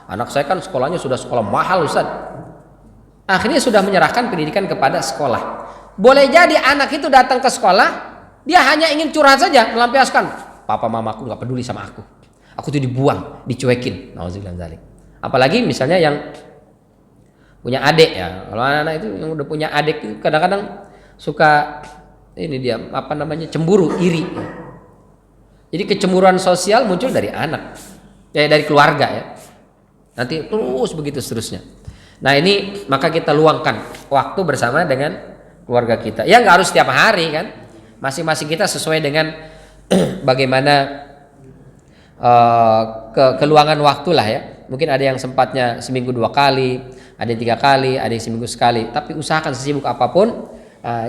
anak saya kan sekolahnya sudah sekolah mahal, Ustaz. Akhirnya sudah menyerahkan pendidikan kepada sekolah. Boleh jadi anak itu datang ke sekolah, dia hanya ingin curhat saja, melampiaskan, papa mamaku nggak peduli sama aku tuh dibuang, dicuekin. Nauzubillah min dzalik. Apalagi misalnya yang punya adik ya, kalau anak-anak itu yang udah punya adik itu kadang-kadang suka ini dia cemburu, iri. Jadi kecemburuan sosial muncul dari anak, dari keluarga ya. Nanti terus begitu seterusnya. Nah ini maka kita luangkan waktu bersama dengan keluarga kita. Ya nggak harus setiap hari kan. Masing-masing kita sesuai dengan bagaimana keluangan waktu lah ya. Mungkin ada yang sempatnya seminggu 2 kali, ada yang 3 kali, ada yang seminggu sekali. Tapi usahakan sesibuk apapun,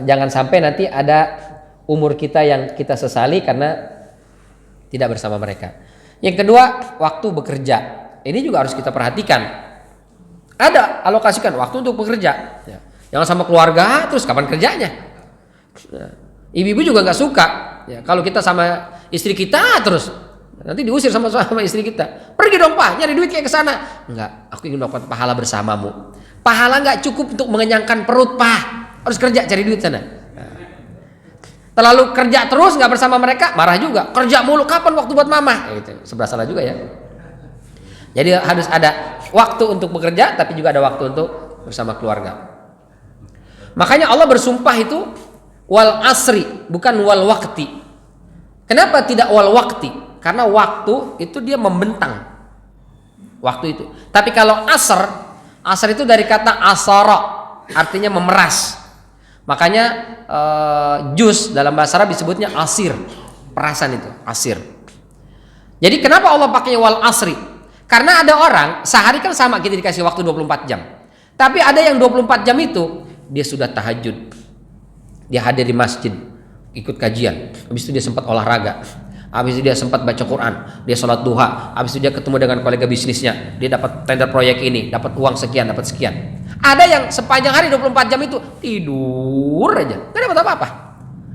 jangan sampai nanti ada umur kita yang kita sesali karena tidak bersama mereka. Yang kedua, waktu bekerja. Ini juga harus kita perhatikan. Ada alokasikan waktu untuk bekerja. Ya. Jangan sama keluarga terus kapan kerjanya. Ibu-ibu juga nggak suka. Ya, kalau kita sama istri kita terus nanti diusir sama istri kita. Pergi dong Pak, nyari duit kayak ke sana. Enggak, aku ingin dapat pahala bersamamu. Pahala nggak cukup untuk mengenyangkan perut Pak. Harus kerja cari duit sana. Terlalu kerja terus nggak bersama mereka, marah juga. Kerja mulu, kapan waktu buat mama? Gitu. Sebelah salah juga ya. Jadi harus ada waktu untuk bekerja, tapi juga ada waktu untuk bersama keluarga. Makanya Allah bersumpah itu wal asri, bukan wal waqti. Kenapa tidak wal waqti? Karena waktu itu dia membentang. Waktu itu. Tapi kalau asr itu dari kata asara, artinya memeras. Makanya jus dalam bahasa Arab disebutnya asir. Perasan itu, asir. Jadi kenapa Allah pakainya wal asri? Karena ada orang sehari kan sama kita dikasih waktu 24 jam. Tapi ada yang 24 jam itu dia sudah tahajud. Dia hadir di masjid, ikut kajian. Habis itu dia sempat olahraga. Habis itu dia sempat baca Quran, dia sholat duha. Habis itu dia ketemu dengan kolega bisnisnya, dia dapat tender proyek ini, dapat uang sekian, dapat sekian. Ada yang sepanjang hari 24 jam itu tidur aja, nggak dapat apa-apa.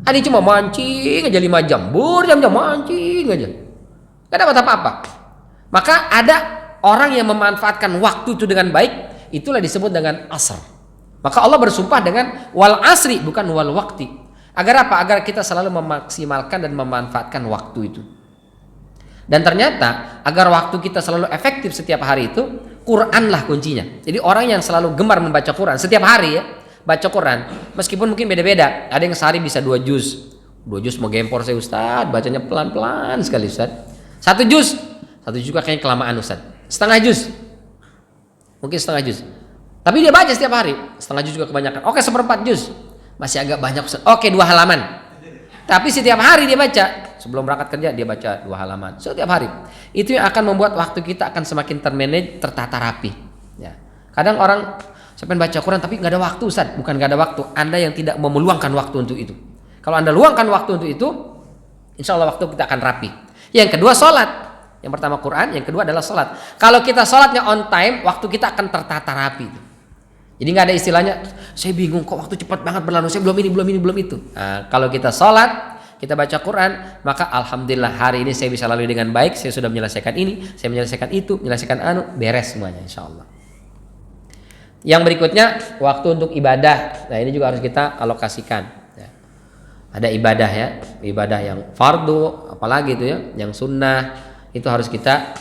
Ada cuma mancing aja 5 jam, berjam-jam mancing aja, nggak dapat apa-apa. Maka ada orang yang memanfaatkan waktu itu dengan baik, itulah disebut dengan asr. Maka Allah bersumpah dengan wal asri, bukan wal waqti. Agar apa? Agar kita selalu memaksimalkan dan memanfaatkan waktu itu. Dan ternyata agar waktu kita selalu efektif setiap hari itu, Quranlah kuncinya. Jadi orang yang selalu gemar membaca Quran setiap hari ya, baca Quran, meskipun mungkin beda-beda. Ada yang sehari bisa 2 juz. 2 juz mau gempor saya Ustaz, bacanya pelan-pelan sekali Ustaz. 1 juz juga kayaknya kelamaan Ustaz. Setengah juz. Mungkin setengah juz. Tapi dia baca setiap hari. Setengah juz juga kebanyakan. Oke, 1/4 juz. Masih agak banyak Ustaz. Oke, 2 halaman. Tapi setiap hari dia baca. Sebelum berangkat kerja dia baca 2 halaman. Setiap hari. Itu yang akan membuat waktu kita akan semakin termanage, tertata rapi. Ya. Kadang orang saya pengen baca Quran tapi nggak ada waktu Ustaz. Bukan nggak ada waktu. Anda yang tidak mau meluangkan waktu untuk itu. Kalau Anda luangkan waktu untuk itu, insya Allah waktu kita akan rapi. Yang kedua sholat. Yang pertama Quran, yang kedua adalah sholat. Kalau kita sholatnya on time, waktu kita akan tertata rapi. Jadi nggak ada istilahnya, saya bingung kok waktu cepat banget berlalu, saya belum ini, belum itu. Nah, kalau kita sholat, kita baca Quran, maka alhamdulillah hari ini saya bisa lalui dengan baik. Saya sudah menyelesaikan ini, saya menyelesaikan itu, menyelesaikan beres semuanya, insya Allah. Yang berikutnya waktu untuk ibadah. Nah ini juga harus kita alokasikan. Ya. Ada ibadah ya, ibadah yang fardu, apalagi itu ya, yang sunnah. Itu harus kita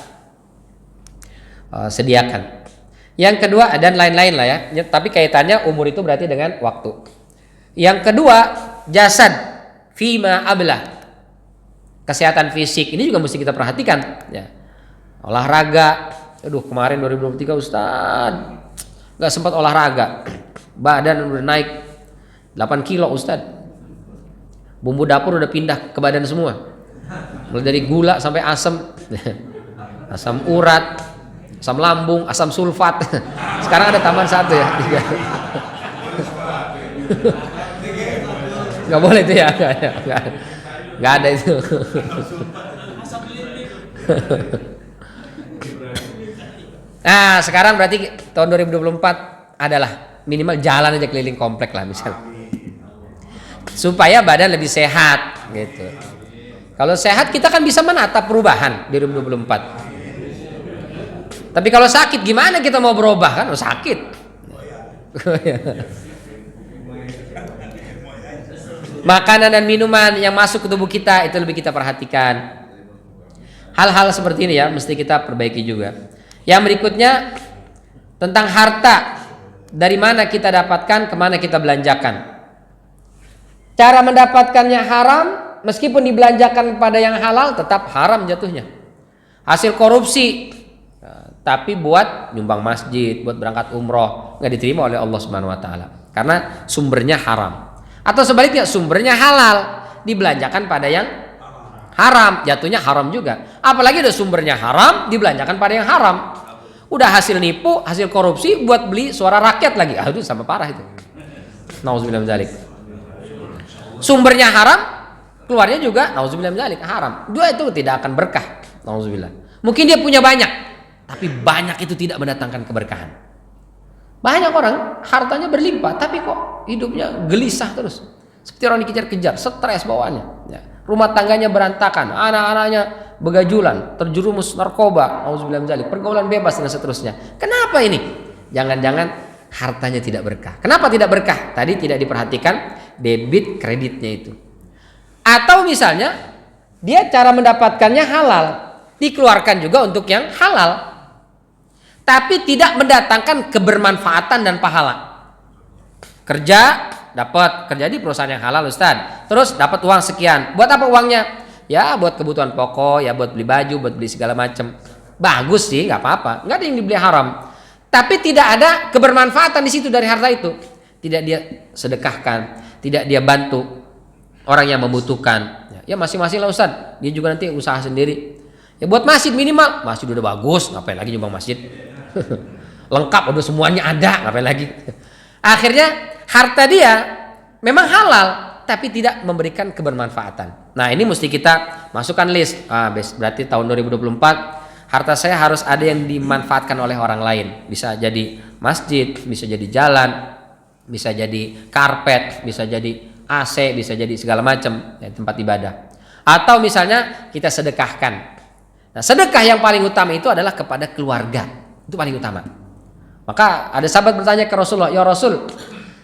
sediakan. Yang kedua dan lain-lain lah ya. Tapi kaitannya umur itu berarti dengan waktu. Yang kedua jasad fima ablah. Kesehatan fisik ini juga mesti kita perhatikan. Ya. Olahraga. Aduh kemarin 2023 Ustaz nggak sempat olahraga. Badan udah naik 8 kilo Ustaz. Bumbu dapur udah pindah ke badan semua. Mulai dari gula sampai asam, asam urat, asam lambung, asam sulfat. Sekarang ada tambahan 1 ya, 3. Nggak boleh itu ya, nggak ada itu. Nah sekarang berarti tahun 2024 adalah minimal jalan aja keliling komplek lah misalnya, supaya badan lebih sehat gitu. Kalau sehat kita kan bisa menatap perubahan di 2024. Tapi kalau sakit gimana kita mau berubah kan? Oh, sakit. Makanan dan minuman yang masuk ke tubuh kita itu lebih kita perhatikan. Hal-hal seperti ini ya mesti kita perbaiki juga. Yang berikutnya tentang harta. Dari mana kita dapatkan, kemana kita belanjakan. Cara mendapatkannya haram. Meskipun dibelanjakan pada yang halal tetap haram jatuhnya. Hasil korupsi tapi buat nyumbang masjid, buat berangkat umroh nggak diterima oleh Allah Subhanahu wa taala karena sumbernya haram. Atau sebaliknya sumbernya halal dibelanjakan pada yang haram, jatuhnya haram juga. Apalagi ada sumbernya haram dibelanjakan pada yang haram. Udah hasil nipu, hasil korupsi buat beli suara rakyat lagi. Itu sama parah itu. Nauzubillah min dzalik. Sumbernya haram, keluarnya juga nauzubillah min dzalik haram. Dua itu tidak akan berkah. Nauzubillah. Mungkin dia punya banyak, tapi banyak itu tidak mendatangkan keberkahan. Banyak orang hartanya berlimpah, tapi kok hidupnya gelisah terus. Seperti orang dikejar-kejar, stres bawaannya. Ya. Rumah tangganya berantakan, anak-anaknya begajulan, terjerumus narkoba, nauzubillah min dzalik, pergaulan bebas dan seterusnya. Kenapa ini? Jangan-jangan hartanya tidak berkah. Kenapa tidak berkah? Tadi tidak diperhatikan debit kreditnya itu. Atau misalnya dia cara mendapatkannya halal, dikeluarkan juga untuk yang halal, tapi tidak mendatangkan kebermanfaatan dan pahala. Kerja dapat kerja di perusahaan yang halal, Ustaz. Terus dapat uang sekian. Buat apa uangnya? Ya buat kebutuhan pokok, ya buat beli baju, buat beli segala macam. Bagus sih, nggak apa-apa. Nggak ada yang dibeli haram. Tapi tidak ada kebermanfaatan di situ dari harta itu. Tidak dia sedekahkan, tidak dia bantu orang yang membutuhkan. Ya masing-masing lah Ustaz. Dia juga nanti usaha sendiri. Ya buat masjid minimal. Masjid udah bagus, ngapain lagi nyumbang masjid? Lengkap, udah semuanya ada, ngapain lagi? Akhirnya harta dia memang halal, tapi tidak memberikan kebermanfaatan. Nah ini mesti kita masukkan list. Berarti tahun 2024 harta saya harus ada yang dimanfaatkan oleh orang lain. Bisa jadi masjid, bisa jadi jalan, bisa jadi karpet, bisa jadi AC, bisa jadi segala macam ya, tempat ibadah. Atau misalnya kita sedekahkan. Nah sedekah yang paling utama itu adalah kepada keluarga. Itu paling utama. Maka ada sahabat bertanya ke Rasulullah, ya Rasul,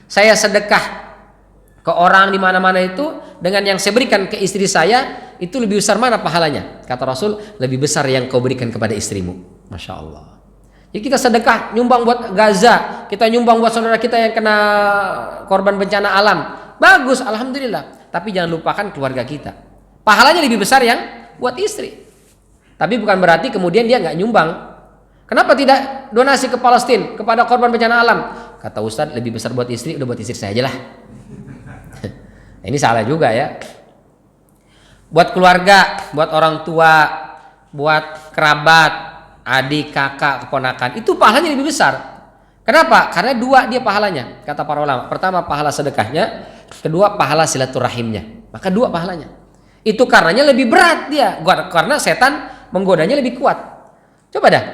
saya sedekah ke orang di mana-mana itu dengan yang saya berikan ke istri saya itu lebih besar mana pahalanya? Kata Rasul, lebih besar yang kau berikan kepada istrimu. Masya Allah. Jadi kita sedekah, nyumbang buat Gaza, kita nyumbang buat saudara kita yang kena korban bencana alam. Bagus, alhamdulillah. Tapi jangan lupakan keluarga kita. Pahalanya lebih besar yang buat istri. Tapi bukan berarti kemudian dia nggak nyumbang. Kenapa tidak donasi ke Palestina kepada korban bencana alam? Kata Ustadz, lebih besar buat istri, udah buat istri saya aja lah. Ini salah juga ya. Buat keluarga, buat orang tua, buat kerabat, adik, kakak, keponakan, itu pahalanya lebih besar. Kenapa? Karena dua dia pahalanya, kata para ulama. Pertama pahala sedekahnya, kedua pahala silaturahimnya. Maka dua pahalanya. Itu karenanya lebih berat dia, karena setan menggodanya lebih kuat. Coba dah,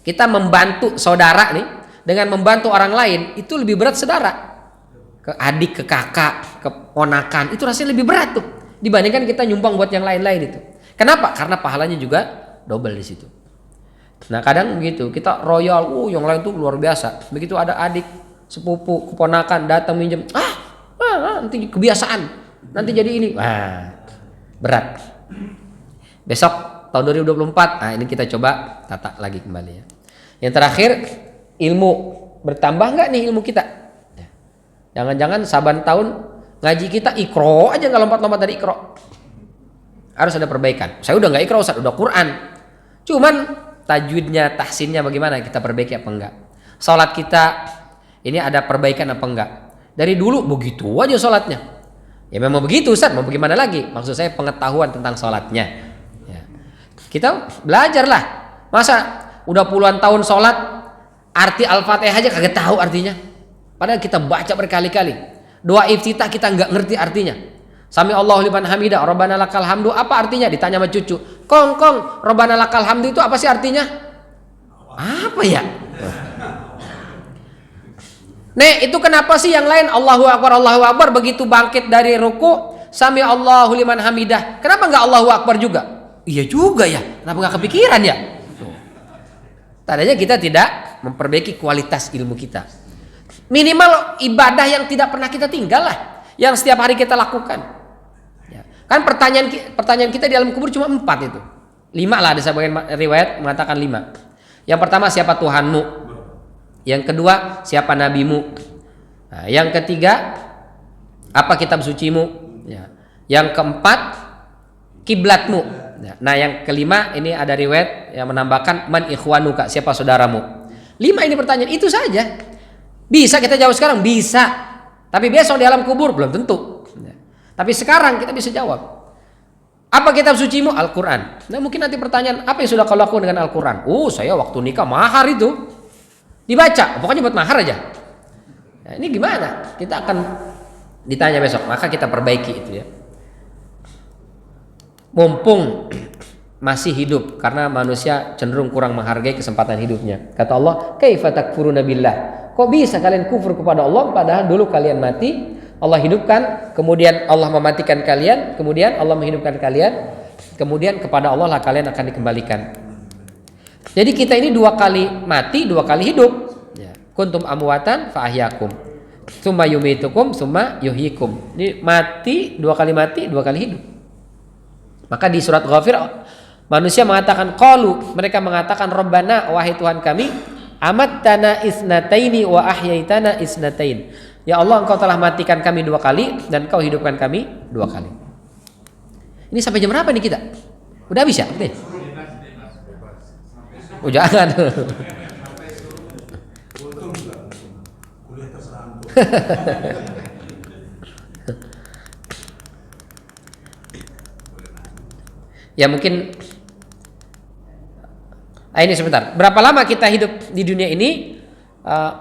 kita membantu saudara nih, dengan membantu orang lain, itu lebih berat saudara. Ke adik, ke kakak, ke ponakan, itu rasanya lebih berat tuh dibandingkan kita nyumbang buat yang lain-lain itu. Kenapa? Karena pahalanya juga double di situ. Nah kadang begitu kita royal, yang lain tuh luar biasa. Begitu ada adik, sepupu, keponakan datang minjem, nanti kebiasaan, nanti jadi ini, berat. Besok tahun 2024, ini kita coba tata lagi kembali ya. Yang terakhir, ilmu bertambah nggak nih ilmu kita? Jangan-jangan saban tahun ngaji kita ikro aja, nggak lompat-lompat dari ikro. Harus ada perbaikan. Saya udah nggak ikro, Ustaz, udah Quran. Cuman tajwidnya, tahsinnya bagaimana, kita perbaiki apa enggak? Salat kita ini ada perbaikan apa enggak? Dari dulu begitu aja salatnya. Ya memang begitu Ustaz, mau bagaimana lagi? Maksud saya pengetahuan tentang salatnya. Ya. Kita belajarlah. Masa udah puluhan tahun salat, arti Al-Fatihah aja kagak tahu artinya. Padahal kita baca berkali-kali. Doa iftitah kita nggak ngerti artinya. Sami Allahu liman hamidah, Rabbana lakal hamdu, apa artinya? Ditanya sama cucu. Kong, Rabbana lakal hamdu itu apa sih artinya? Apa ya? Nek, itu kenapa sih yang lain Allahu Akbar begitu bangkit dari ruku, Sami Allahu liman hamidah. Kenapa nggak Allahu Akbar juga? Iya juga ya. Kenapa nggak kepikiran ya? Tadanya kita tidak memperbaiki kualitas ilmu kita. Minimal ibadah yang tidak pernah kita tinggal lah, yang setiap hari kita lakukan. Ya. Kan pertanyaan kita di alam kubur cuma 4 itu. 5 lah, ada sebagian riwayat mengatakan 5. Yang pertama, siapa Tuhanmu? Yang kedua, siapa nabimu? Nah, yang ketiga, apa kitab sucimu? Ya. Yang keempat, kiblatmu. Nah, yang kelima ini ada riwayat yang menambahkan man ikhwanuka, siapa saudaramu. 5 ini pertanyaan itu saja. Bisa kita jawab sekarang? Bisa. Tapi besok di alam kubur belum tentu. Tapi sekarang kita bisa jawab. Apa kitab sucimu? Al-Quran. Nah mungkin nanti pertanyaan, apa yang sudah kau lakukan dengan Al-Quran? Saya waktu nikah mahar itu dibaca, pokoknya buat mahar aja. Nah, ini gimana? Kita akan ditanya besok, maka kita perbaiki itu ya. Mumpung masih hidup, karena manusia cenderung kurang menghargai kesempatan hidupnya. Kata Allah, kaifa takfuruna billah? Kok bisa kalian kufur kepada Allah padahal dulu kalian mati, Allah hidupkan, kemudian Allah mematikan kalian, kemudian Allah menghidupkan kalian, kemudian kepada Allah lah kalian akan dikembalikan. Jadi kita ini 2 kali mati, 2 kali hidup. Ya. Kuntum amwatan fa ahyakum. Tsumma yumitukum, tsumma yuhyikum. Ini mati, 2 kali mati, 2 kali hidup. Maka di surat Ghafir manusia mengatakan qalu, mereka mengatakan Rabbana, wahai Tuhan kami, amattana isnataini wa ahyaitana isnatain. Ya Allah, engkau telah matikan kami 2 kali dan kau hidupkan kami 2 kali. Ini sampai jam berapa nih kita? Udah habis ya? Nih. Oh jangan. Ya mungkin ini sebentar. Berapa lama kita hidup di dunia ini?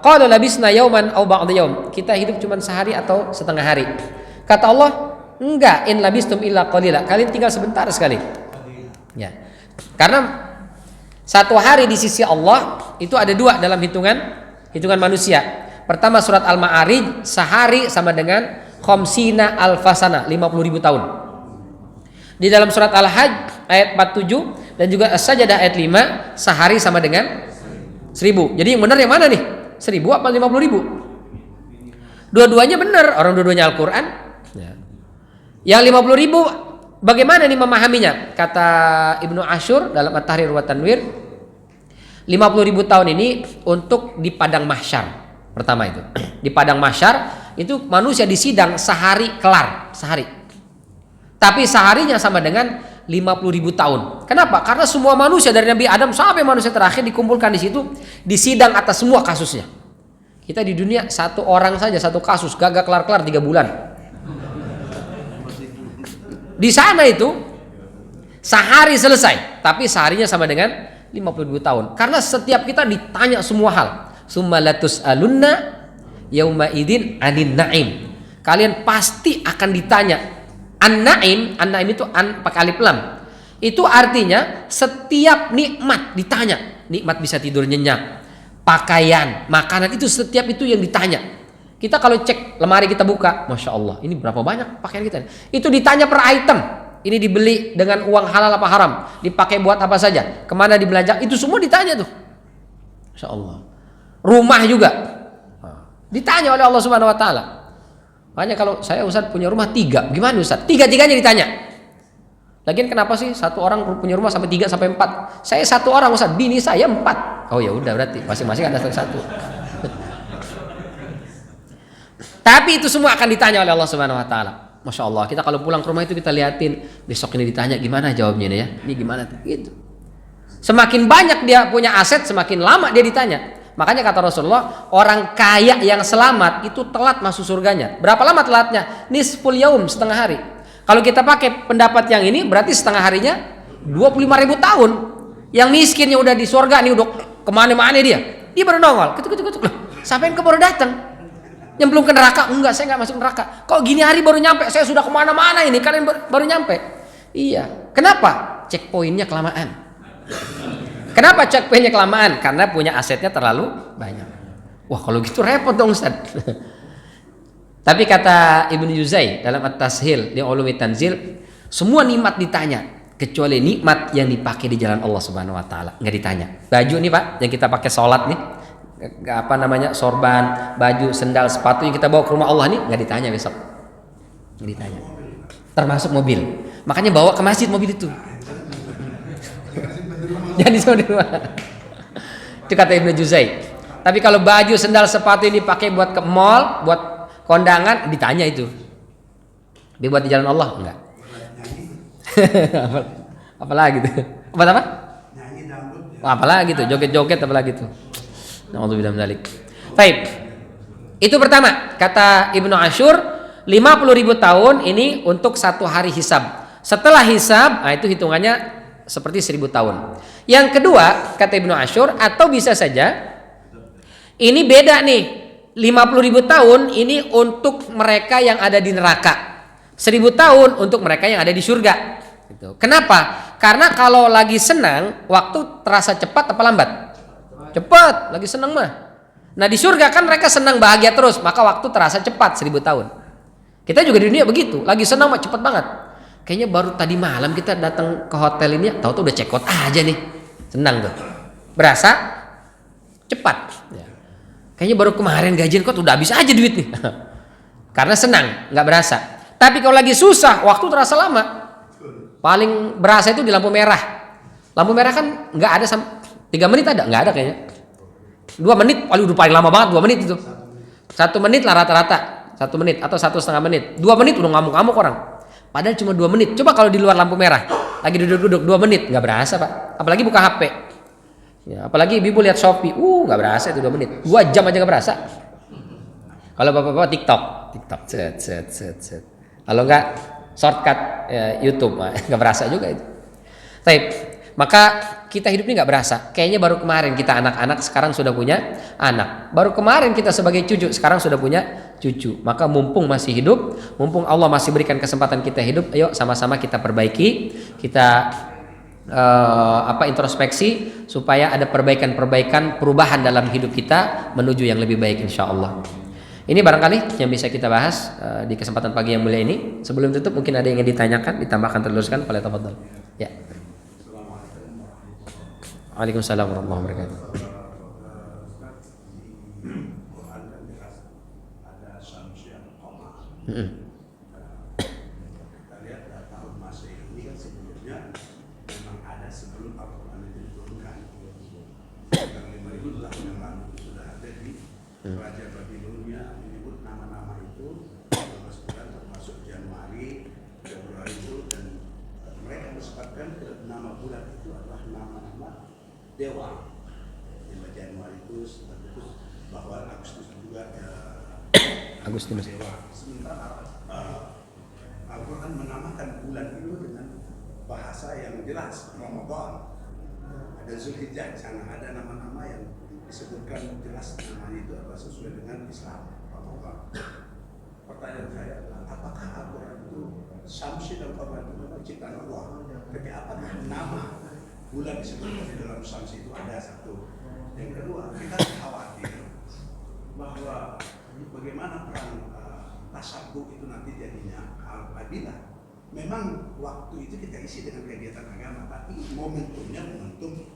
Qalu labisna yauman aw ba'da yaum. Kita hidup cuma sehari atau setengah hari. Kata Allah, enggak, in labistum illa qalila. Kalian tinggal sebentar sekali. Ya. Karena 1 hari di sisi Allah itu ada 2 dalam hitungan manusia. Pertama surat Al-Ma'arij, sehari sama dengan khamsina alfasana, 50.000 tahun. Di dalam surat Al-Hajj ayat 47 dan juga As-Sajdah ayat 5, sehari sama dengan 1000. Jadi yang benar yang mana nih? 1000 apa 50.000? Dua-duanya benar, orang dua-duanya Al-Quran. Ya. Yang 50.000 bagaimana nih memahaminya? Kata Ibnu Ashur dalam At-Tahrir wa Tanwir, 50.000 tahun ini untuk di padang mahsyar. Pertama itu. Di padang mahsyar itu manusia disidang sehari kelar, sehari. Tapi seharinya sama dengan 50.000 tahun. Kenapa? Karena semua manusia dari Nabi Adam sampai manusia terakhir dikumpulkan di situ, disidang atas semua kasusnya. Kita di dunia 1 orang saja 1 kasus gagak kelar-kelar 3 bulan. Di sana itu sehari selesai, tapi seharinya sama dengan 50.000 tahun. Karena setiap kita ditanya semua hal. Summa latus alunna yauma idin anin naim. Kalian pasti akan ditanya. An-naim itu pakai alif lam. Itu artinya setiap nikmat ditanya. Nikmat bisa tidur nyenyak, pakaian, makanan, itu setiap itu yang ditanya. Kita kalau cek lemari kita buka, Masya Allah, ini berapa banyak pakaian kita. Itu ditanya per item. Ini dibeli dengan uang halal apa haram, dipakai buat apa saja, kemana dibelanjakan, itu semua ditanya tuh. Masya Allah. Rumah juga ditanya oleh Allah Subhanahu Wa Taala. Makanya kalau saya Ustaz punya rumah 3, gimana Ustaz? 3-tiganya ditanya. Lagian kenapa sih 1 orang punya rumah sampai 3 sampai 4? Saya 1 orang Ustaz, bini saya 4. Oh ya udah, berarti masing-masing ada 1. Tapi itu semua akan ditanya oleh Allah Subhanahu Wa Taala. Masya Allah, kita kalau pulang ke rumah itu kita liatin, besok ini ditanya gimana jawabnya nih ya? Ini gimana tuh? Gitu. Semakin banyak dia punya aset, semakin lama dia ditanya. Makanya kata Rasulullah, orang kaya yang selamat itu telat masuk surganya. Berapa lama telatnya? Nisful yaum, setengah hari. Kalau kita pakai pendapat yang ini, berarti setengah harinya 25.000 tahun. Yang miskinnya udah di surga nih, udah kemana-mana dia. Dia baru nongol, ketuk. Sampai ke baru datang. Yang belum ke neraka, enggak, saya nggak masuk neraka. Kok gini hari baru nyampe? Saya sudah kemana-mana ini, kalian baru nyampe. Iya. Kenapa? Checkpointnya kelamaan. Kenapa checkpointnya kelamaan? Karena punya asetnya terlalu banyak. Wah kalau gitu repot dong Ustaz. Tapi kata Ibnu Juzai dalam At-Tashil di Ulumi Tanzil, semua nikmat ditanya kecuali nikmat yang dipakai di jalan Allah Subhanahu Wa Taala, nggak ditanya. Baju nih Pak, yang kita pakai sholat nih, apa namanya, sorban, baju, sendal, sepatu yang kita bawa ke rumah Allah nih, nggak ditanya besok. Nggak ditanya. Termasuk mobil. Makanya bawa ke masjid mobil itu. Jadi semua di rumah. Itu kata Ibnu Juzai. Tapi kalau baju, sendal, sepatu ini dipakai buat ke mall, buat kondangan, ditanya itu. Dibuat di jalan Allah enggak? Apalagi gitu. Apa? Apalagi gitu, joget-joget apalagi tuh. Nauzubillah min dzalik. Baik. Itu pertama, kata Ibnu Ashur, 50.000 tahun ini untuk 1 hari hisab. Setelah hisab, nah itu hitungannya seperti 1000 tahun. Yang kedua, kata Ibnu Asyur, atau bisa saja ini beda nih. 50.000 tahun ini untuk mereka yang ada di neraka. 1000 tahun untuk mereka yang ada di surga. Gitu. Kenapa? Karena kalau lagi senang, waktu terasa cepat apa lambat? Cepat, lagi senang mah. Nah di surga kan mereka senang bahagia terus, maka waktu terasa cepat 1000 tahun. Kita juga di dunia begitu, lagi senang mah cepat banget. Kayaknya baru tadi malam kita datang ke hotel ini, tahu-tahu udah check out aja nih, senang tuh. Berasa cepat. Ya. Kayaknya baru kemarin gajian kok udah habis aja duit nih. Karena senang, nggak berasa. Tapi kalau lagi susah, waktu terasa lama. Paling berasa itu di lampu merah. Lampu merah kan nggak ada 3 menit ada, nggak ada kayaknya. 2 menit, paling lama banget 2 menit itu. 1 menit lah rata-rata, 1 menit atau 1,5 menit. 2 menit udah ngamuk-ngamuk orang. Padahal cuma 2 menit. Coba kalau di luar lampu merah, lagi duduk-duduk 2 menit, nggak berasa pak. Apalagi buka HP. Ya, apalagi ibu lihat Shopee, nggak berasa itu 2 menit. 2 jam aja nggak berasa. Kalau bapak-bapak TikTok, set. Kalau nggak shortcut YouTube, nggak berasa juga itu. Baik, maka kita hidup ini nggak berasa. Kayaknya baru kemarin kita anak-anak, sekarang sudah punya anak. Baru kemarin kita sebagai cucu, sekarang sudah punya cucu. Maka mumpung masih hidup, mumpung Allah masih berikan kesempatan kita hidup, ayo sama-sama kita perbaiki, kita introspeksi supaya ada perbaikan-perbaikan, perubahan dalam hidup kita menuju yang lebih baik insya Allah. Ini barangkali yang bisa kita bahas di kesempatan pagi yang mulia ini. Sebelum tutup mungkin ada yang ingin ditanyakan, ditambahkan, teruskan, boleh tafadhol. Ya. Waalaikumsalam warahmatullahi wabarakatuh. Kita lihat tahun Masehi ini kan sebelumnya memang ada sebelum Al-Quran itu diturunkan. Sekitar 5.000 tahun yang lalu sudah ada di Raja Babilonia menyebut nama-nama itu 12 bulan termasuk Januari, Februari itu, dan mereka menetapkan ke nama bulan itu adalah nama-nama dewa. Januari itu bahwa Agustus juga Agustus dewa. Sementara Al-Quran menamakan bulan itu dengan bahasa yang jelas, Ramadan. Ada Zulhijjah di sana, ada nama-nama yang disebutkan jelas namanya itu adalah sesuai dengan Islam, Ramadan. Pertanyaan saya adalah, apakah Al-Quran itu Syamsi dan Qamar itu memang ciptaan Allah? Tapi apakah nama bulan disebutkan di dalam Syamsi itu ada satu? Yang kedua, kita khawatir bahwa bagaimana perang tasabuh itu nanti jadinya apabila memang waktu itu kita isi dengan kegiatan agama, tapi momentumnya momentum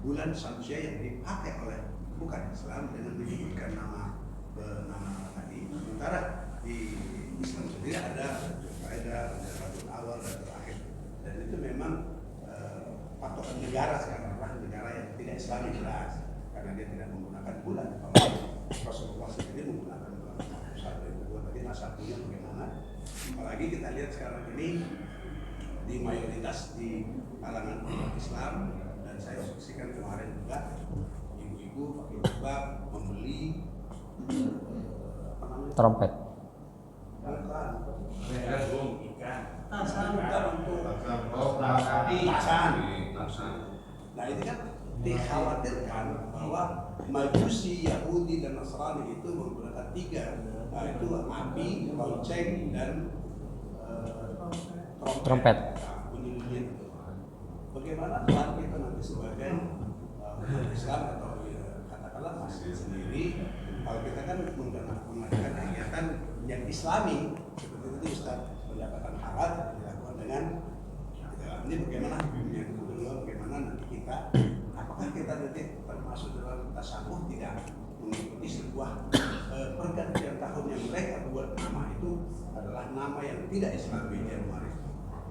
bulan Syamsiah yang dipakai oleh bukan Islam dengan menyebutkan nama tadi. Sementara di Islam sendiri ada Rabiul Awal dan terakhir, dan itu memang patokan negara sekarang, negara yang tidak Islami jelas karena dia tidak menggunakan bulan. Rasulullah sendiri menggunakan bulan. Satu yang kedua tadi nasabnya bagaimana? Apalagi kita lihat sekarang ini di mayoritas di kalangan umat Islam, dan saya saksikan kemarin juga ibu-ibu pakai jilbab membeli trompet. Nah ini kan dikhawatirkan bahwa Majusi, Yahudi, dan Nasrani itu menggunakan 3, itu api, lonceng, dan trompet. Bunyi-bunyian itu. Bagaimana peran kita nanti sebagai Islam atau katakanlah masjid sendiri, kalau kita kan mengadakan kegiatan yang Islami seperti itu Ustaz, pendapatan halal dilakukan dengan ini bagaimana yang kedua, bagaimana nanti kita, apakah kita nanti termasuk dalam tasawuf tidak mengikuti sebuah pergantian tahun yang mereka buat nama itu adalah nama yang tidak Islami, Januari.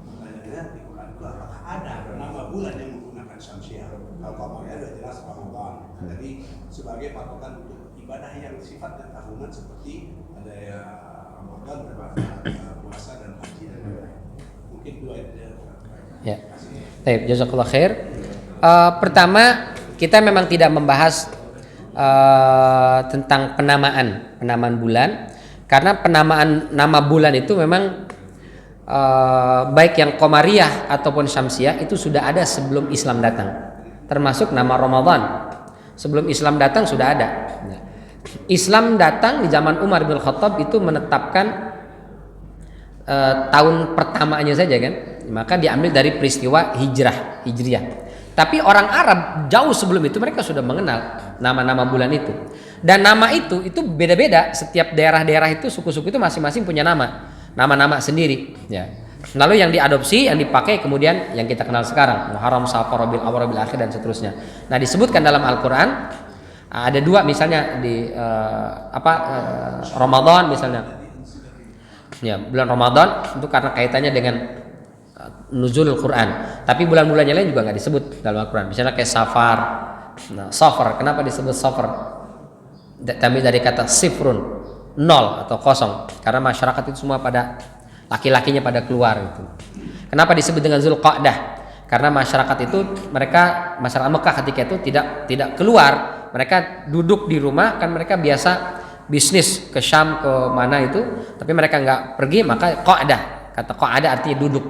Pertanyaannya di Quran itu apakah ada nama bulan yang menggunakan Syamsiah? Kalau kamarnya sudah jelas Ramadan. Jadi sebagai patokan untuk ibadah yang sifatnya tahunan seperti ada ya Ramadan, puasa dan haji dan lain-lain. Mungkin dua itu. Ya. Baik, jazakallah khair. Pertama, kita memang tidak membahas tentang penamaan bulan, karena penamaan nama bulan itu memang baik yang Qamariyah ataupun Syamsiyah itu sudah ada sebelum Islam datang. Termasuk nama Ramadan. Sebelum Islam datang sudah ada. Islam datang di zaman Umar bin Khattab itu menetapkan tahun pertamanya saja kan, maka diambil dari peristiwa hijriyah. Tapi orang Arab jauh sebelum itu mereka sudah mengenal nama-nama bulan itu. Dan nama itu beda-beda, setiap daerah-daerah itu, suku-suku itu masing-masing punya nama sendiri ya. Lalu yang diadopsi, yang dipakai kemudian yang kita kenal sekarang, Muharram, Safar, Rabiul Awwal, Rabiul Akhir dan seterusnya. Nah, disebutkan dalam Al-Qur'an ada dua misalnya di Ramadan misalnya. Ya, bulan Ramadan itu karena kaitannya dengan nuzulul Quran. Tapi bulan-bulannya lain juga nggak disebut dalam Al-Quran. Misalnya kayak Safar. Nah, Safar, kenapa disebut Safar? Kami dari kata sifrun, nol atau kosong. Karena masyarakat itu semua pada laki-lakinya pada keluar gitu. Kenapa disebut dengan Zulqa'dah? Karena masyarakat itu masyarakat Mekah ketika itu tidak keluar. Mereka duduk di rumah, kan mereka biasa bisnis ke Syam ke mana itu, tapi mereka nggak pergi, maka qa'dah. Kata qa'dah artinya duduk.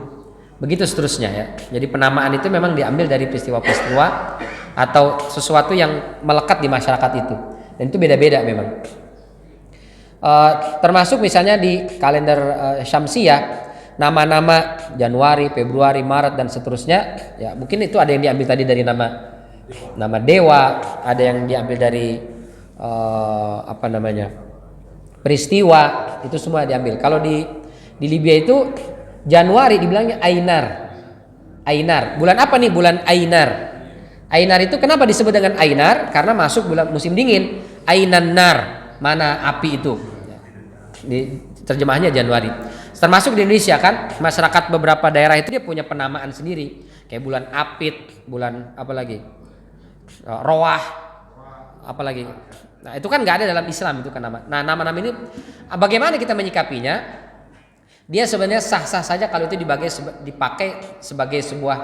Begitu seterusnya ya. Jadi penamaan itu memang diambil dari peristiwa-peristiwa atau sesuatu yang melekat di masyarakat itu. Dan itu beda-beda memang. Termasuk misalnya di kalender Syamsiyah, nama-nama Januari, Februari, Maret dan seterusnya, ya mungkin itu ada yang diambil tadi dari nama dewa, ada yang diambil dari peristiwa, itu semua diambil. Kalau di Libya itu Januari dibilangnya Ainar. Bulan apa nih? Bulan Ainar. Ainar itu kenapa disebut dengan Ainar? Karena masuk bulan musim dingin. Ainan nar, mana api itu. Di terjemahnya Januari. Termasuk di Indonesia kan, masyarakat beberapa daerah itu dia punya penamaan sendiri. Kayak bulan Apit, bulan apa lagi? Roah, apa lagi? Nah, itu kan nggak ada dalam Islam itu kan nama. Nah, nama-nama ini bagaimana kita menyikapinya? Dia sebenarnya sah-sah saja kalau itu dipakai sebagai sebuah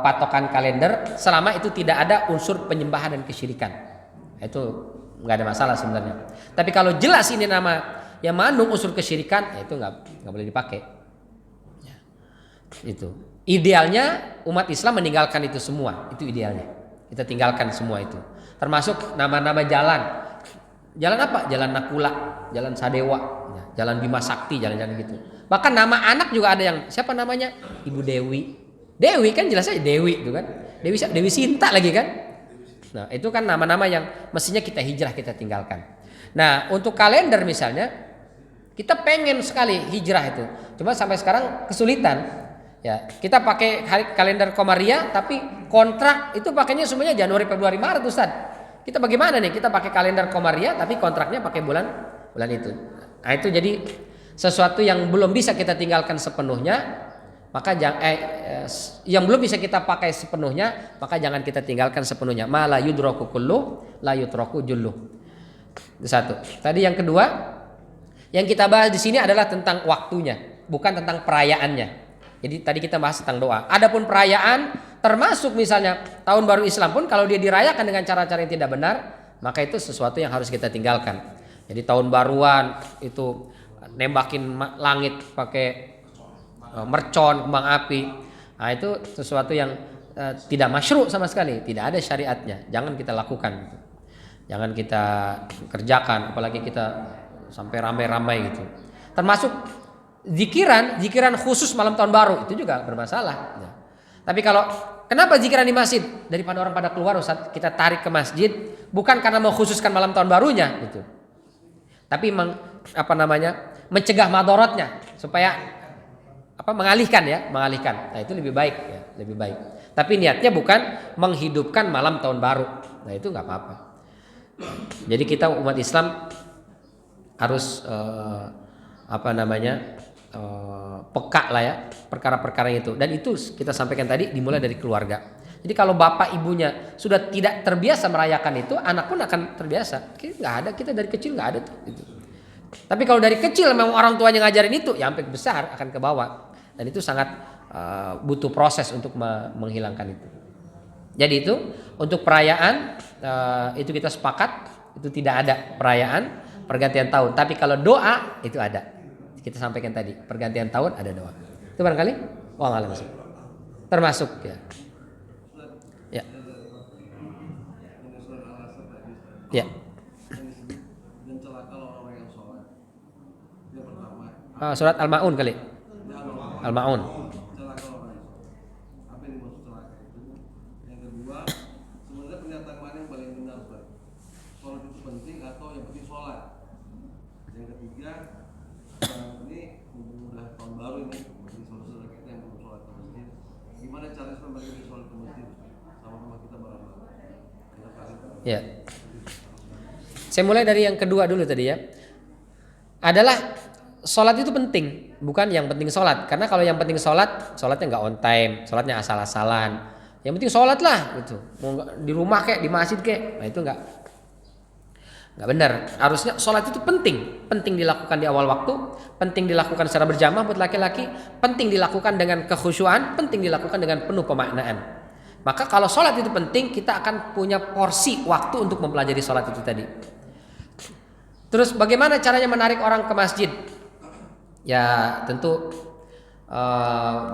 patokan kalender selama itu tidak ada unsur penyembahan dan kesyirikan. Itu nggak ada masalah sebenarnya. Tapi kalau jelas ini nama yang mengandung unsur kesyirikan, itu nggak boleh dipakai. Ya. Itu idealnya umat Islam meninggalkan itu semua. Itu idealnya. Kita tinggalkan semua itu. Termasuk nama-nama jalan. Jalan apa? Jalan Nakula, Jalan Sadewa, Jalan Bima Sakti, jalan-jalan gitu. Bahkan nama anak juga ada yang siapa namanya? Ibu Dewi. Dewi kan jelas aja Dewi itu kan. Dewi Sinta lagi kan. Nah, itu kan nama-nama yang mestinya kita hijrah, kita tinggalkan. Nah, untuk kalender misalnya kita pengen sekali hijrah itu. Cuma sampai sekarang kesulitan. Ya, kita pakai kalender Qamariyah tapi kontrak itu pakainya semuanya Januari, Februari, Maret, Ustaz. Kita bagaimana nih? Kita pakai kalender Qamariyah tapi kontraknya pakai bulan itu. Nah, itu jadi sesuatu yang belum bisa kita tinggalkan sepenuhnya, maka yang belum bisa kita pakai sepenuhnya, maka jangan kita tinggalkan sepenuhnya. Ma la yudraku kullu, la yutraku jullu. Itu satu. Tadi yang kedua, yang kita bahas di sini adalah tentang waktunya, bukan tentang perayaannya. Jadi tadi kita bahas tentang doa. Adapun perayaan, termasuk misalnya tahun baru Islam pun kalau dia dirayakan dengan cara-cara yang tidak benar, maka itu sesuatu yang harus kita tinggalkan. Jadi tahun baruan itu nembakin langit pakai mercon, kembang api. Nah, itu sesuatu yang tidak masyru' sama sekali, tidak ada syariatnya. Jangan kita lakukan. Jangan kita kerjakan, apalagi kita sampai ramai-ramai gitu. Termasuk zikiran khusus malam tahun baru itu juga bermasalah. Ya. Tapi kalau kenapa zikiran di masjid daripada orang pada keluar, Ustaz, kita tarik ke masjid bukan karena mengkhususkan malam tahun barunya gitu. Tapi mencegah madorotnya supaya mengalihkan. Nah, itu lebih baik ya, lebih baik. Tapi niatnya bukan menghidupkan malam tahun baru. Nah, itu nggak apa-apa. Jadi kita umat Islam harus peka lah ya perkara-perkara itu. Dan itu kita sampaikan tadi dimulai dari keluarga. Jadi kalau bapak ibunya sudah tidak terbiasa merayakan itu, anak pun akan terbiasa. Kita dari kecil nggak ada tuh. Gitu. Tapi kalau dari kecil memang orang tuanya ngajarin itu, ya sampai besar akan ke bawah. Dan itu sangat butuh proses untuk menghilangkan itu. Jadi itu untuk perayaan itu kita sepakat itu tidak ada perayaan pergantian tahun. Tapi kalau doa itu ada. kita sampaikan tadi, pergantian tahun ada doa. Itu barangkali wallahu a'lam. Termasuk ya. Ya. Ya. Surat Al-Maun kali. Al-Maun. Apa yang dimaksud celaka itu? Yang kedua, sebenarnya pernyataan mana yang paling benar, Ustaz? Sholat itu penting atau yang penting sholat? Yang ketiga, ini udah tahun baru ini, bagi saudara kita yang belum sholat ke masjid, gimana cara supaya mereka bisa sholat ke masjid sama-sama kita beramal? Ya. Saya mulai dari yang kedua dulu tadi ya. Adalah sholat itu penting, bukan yang penting sholat. Karena kalau yang penting sholat, sholatnya nggak on time, sholatnya asal-asalan. Yang penting sholat lah, gitu. Mau di rumah kek, di masjid kek, nah itu nggak benar. Harusnya sholat itu penting dilakukan di awal waktu, penting dilakukan secara berjamaah buat laki-laki, penting dilakukan dengan kekhusyuan, penting dilakukan dengan penuh pemaknaan. Maka kalau sholat itu penting, kita akan punya porsi waktu untuk mempelajari sholat itu tadi. Terus bagaimana caranya menarik orang ke masjid? Ya tentu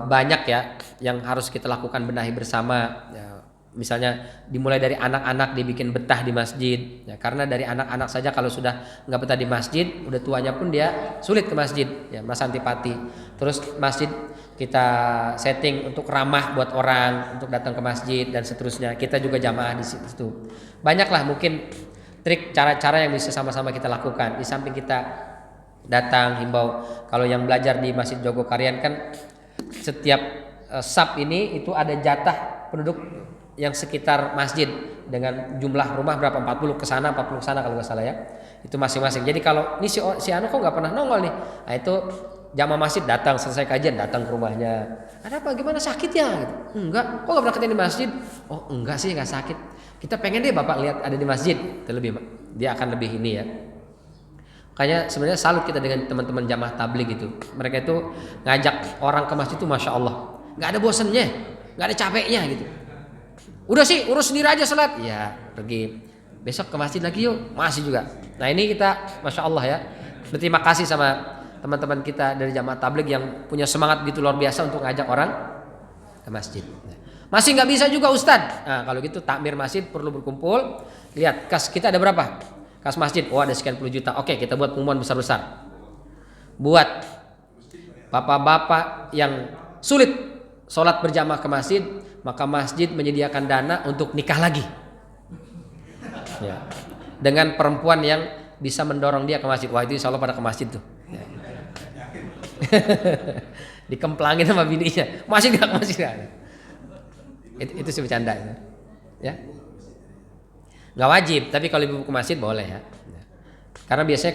banyak ya yang harus kita lakukan, benahi bersama ya, misalnya dimulai dari anak-anak dibikin betah di masjid ya, karena dari anak-anak saja kalau sudah nggak betah di masjid, udah tuanya pun dia sulit ke masjid ya, merasa antipati. Terus masjid kita setting untuk ramah buat orang untuk datang ke masjid dan seterusnya, kita juga jamaah di situ. Banyaklah mungkin trik cara-cara yang bisa sama-sama kita lakukan. Di samping kita datang himbau, kalau yang belajar di Masjid Jogokarian kan setiap sab ini itu ada jatah penduduk yang sekitar masjid dengan jumlah rumah berapa, 40 ke sana 40 ke sana kalau nggak salah ya, itu masing-masing. Jadi kalau ini si anu kok nggak pernah nongol nih, nah itu jamaah masjid datang selesai kajian datang ke rumahnya, ada apa, gimana, sakit ya gitu. Enggak, kok nggak pernah ketemu di masjid. Oh enggak sih, nggak sakit, kita pengen deh bapak lihat ada di masjid, itu lebih, dia akan lebih ini ya. Makanya sebenarnya salut kita dengan teman-teman jamaah tabligh gitu. Mereka itu ngajak orang ke masjid itu masya Allah, nggak ada bosennya, nggak ada capeknya gitu. Udah sih urus sendiri aja salat, ya pergi besok ke masjid lagi yuk, masih juga. Nah ini kita masya Allah ya, berterima kasih sama teman-teman kita dari jamaah tabligh yang punya semangat gitu luar biasa untuk ngajak orang ke masjid. Masih nggak bisa juga Ustadz. Nah kalau gitu takmir masjid perlu berkumpul. Lihat kas kita ada berapa? Kas masjid, oh ada sekian puluh juta. Oke, kita buat pengumuman besar-besar. Buat bapak-bapak yang sulit sholat berjamaah ke masjid, maka masjid menyediakan dana untuk nikah lagi. Ya. Dengan perempuan yang bisa mendorong dia ke masjid. Wah itu insya Allah pada ke masjid tuh. Ya. Dikemplangin sama bininya. Masih nggak ke masjid nggak? Itu sih bercanda ya. Nggak wajib, tapi kalau ibu ke masjid boleh ya. Karena biasanya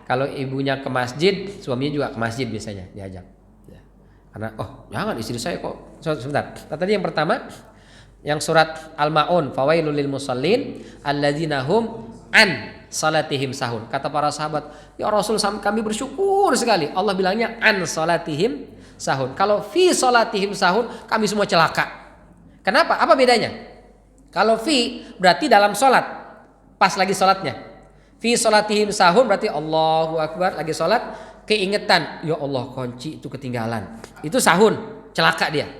kalau ibunya ke masjid, suaminya juga ke masjid biasanya diajak. Ya. Karena jangan istri saya kok. Sebentar. Tadi yang pertama, yang surat Al-Maun, fawailul lil musallin alladzina hum an salatihim sahun. Kata para sahabat, ya Rasul kami bersyukur sekali. Allah bilangnya an salatihim sahun. Kalau fi salatihim sahun, kami semua celaka. Kenapa? Apa bedanya? Kalau fi berarti dalam sholat, pas lagi sholatnya. Fi sholatihim sahun berarti Allahu Akbar lagi sholat, keingetan, ya Allah kunci itu ketinggalan. Itu sahun, celaka dia.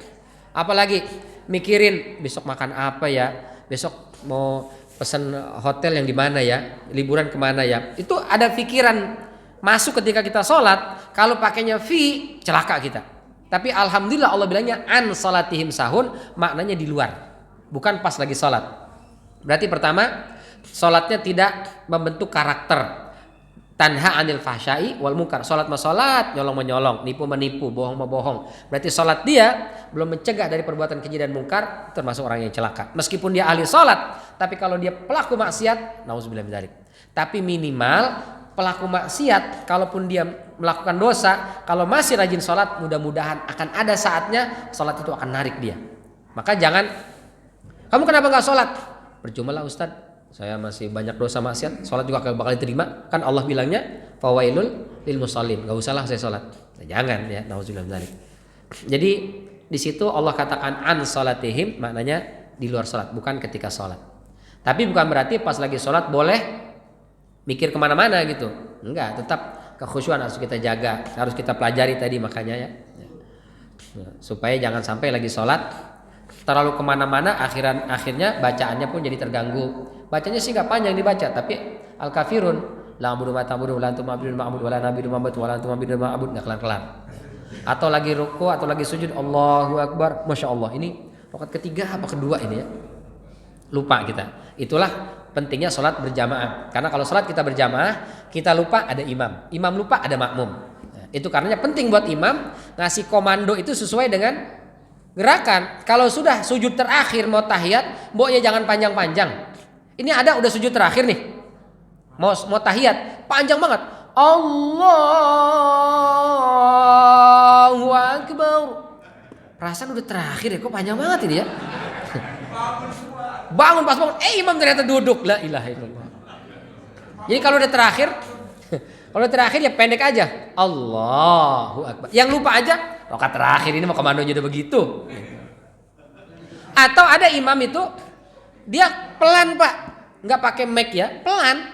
Apalagi mikirin besok makan apa ya, besok mau pesan hotel yang di mana ya, liburan kemana ya. Itu ada pikiran masuk ketika kita sholat. Kalau pakainya fi, celaka kita. Tapi alhamdulillah Allah bilangnya an sholatihim sahun, maknanya di luar. Bukan pas lagi sholat. Berarti pertama, sholatnya tidak membentuk karakter. Tanha anil fahsyai wal munkar. Sholat mah sholat, nyolong menyolong, nipu menipu, bohong bohong. Berarti sholat dia belum mencegah dari perbuatan keji dan mungkar, termasuk orang yang celaka. Meskipun dia ahli sholat, tapi kalau dia pelaku maksiat, nauzubillah min dzalik. Tapi minimal pelaku maksiat, kalaupun dia melakukan dosa, kalau masih rajin sholat, mudah-mudahan akan ada saatnya sholat itu akan narik dia. Maka jangan, kamu kenapa nggak sholat? Percuma lah Ustadz, saya masih banyak dosa maksiat, sholat juga gak bakal diterima. Kan Allah bilangnya fawailul lil musallin, nggak usahlah saya sholat. Nah, jangan ya, nauzubillah min dzalik. Jadi di situ Allah katakan an sholatihim, maknanya di luar sholat, bukan ketika sholat. Tapi bukan berarti pas lagi sholat boleh mikir kemana-mana gitu. Enggak, tetap Kekhusyuan harus kita jaga, harus kita pelajari tadi makanya ya. Supaya jangan sampai lagi sholat terlalu kemana-mana, akhirnya bacaannya pun jadi terganggu. Bacanya sih nggak panjang dibaca, tapi al-kafirun la abudu ma ta'budu la antum abidun ma'bud wa la nabidu ma'bud wa la antum abidun ma'bud, nggak kelar-kelar. Atau lagi ruku atau lagi sujud Allahu Akbar, Masya Allah, ini rakaat ketiga apa kedua ini ya, lupa kita. Itulah pentingnya sholat berjamaah, karena kalau sholat kita berjamaah kita lupa ada imam lupa ada makmum. Nah, itu karenanya penting buat imam ngasih komando itu sesuai dengan gerakan. Kalau sudah sujud terakhir mau tahiyat, mboknya jangan panjang-panjang. Ini ada udah sujud terakhir nih, mau tahiyat panjang banget, Allahu Akbar. Perasaan udah terakhir ya, kok panjang banget ini ya. Bangun pas bangun, imam ternyata duduk. La ilaha illallah. Jadi kalau udah terakhir ya pendek aja, Allahu Akbar. Yang lupa aja, rakaat terakhir ini mau komandonya udah begitu. Atau ada imam itu dia pelan Pak, nggak pakai mic ya, pelan.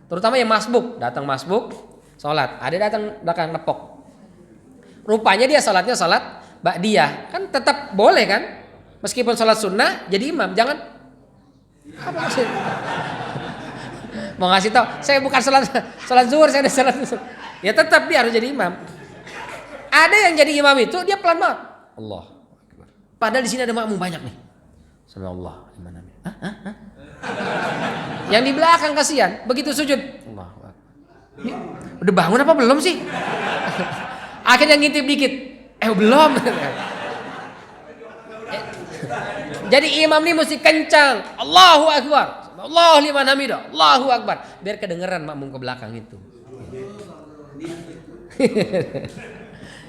Terutama yang masbuk, datang masbuk, sholat. Ada datang belakang nepok. Rupanya dia sholatnya sholat ba'diyah, kan tetap boleh kan? Meskipun sholat sunnah jadi imam, jangan apa sih? Mau ngasih tahu, saya bukan sholat zuhur, saya ada sholat zuhur. Ya tetap dia harus jadi imam. Ada yang jadi imam itu dia pelan banget, Allah. Padahal di sini ada makmum banyak nih. Sama Allah, gimana? Yang di belakang kasihan, begitu sujud, Allah. Udah bangun apa belum sih? Akhirnya ngintip dikit, belum. Jadi imam ini mesti kencang, Allahu Akbar, Allahu liman hamidah, Allahu Akbar, biar kedengeran makmum ke belakang itu.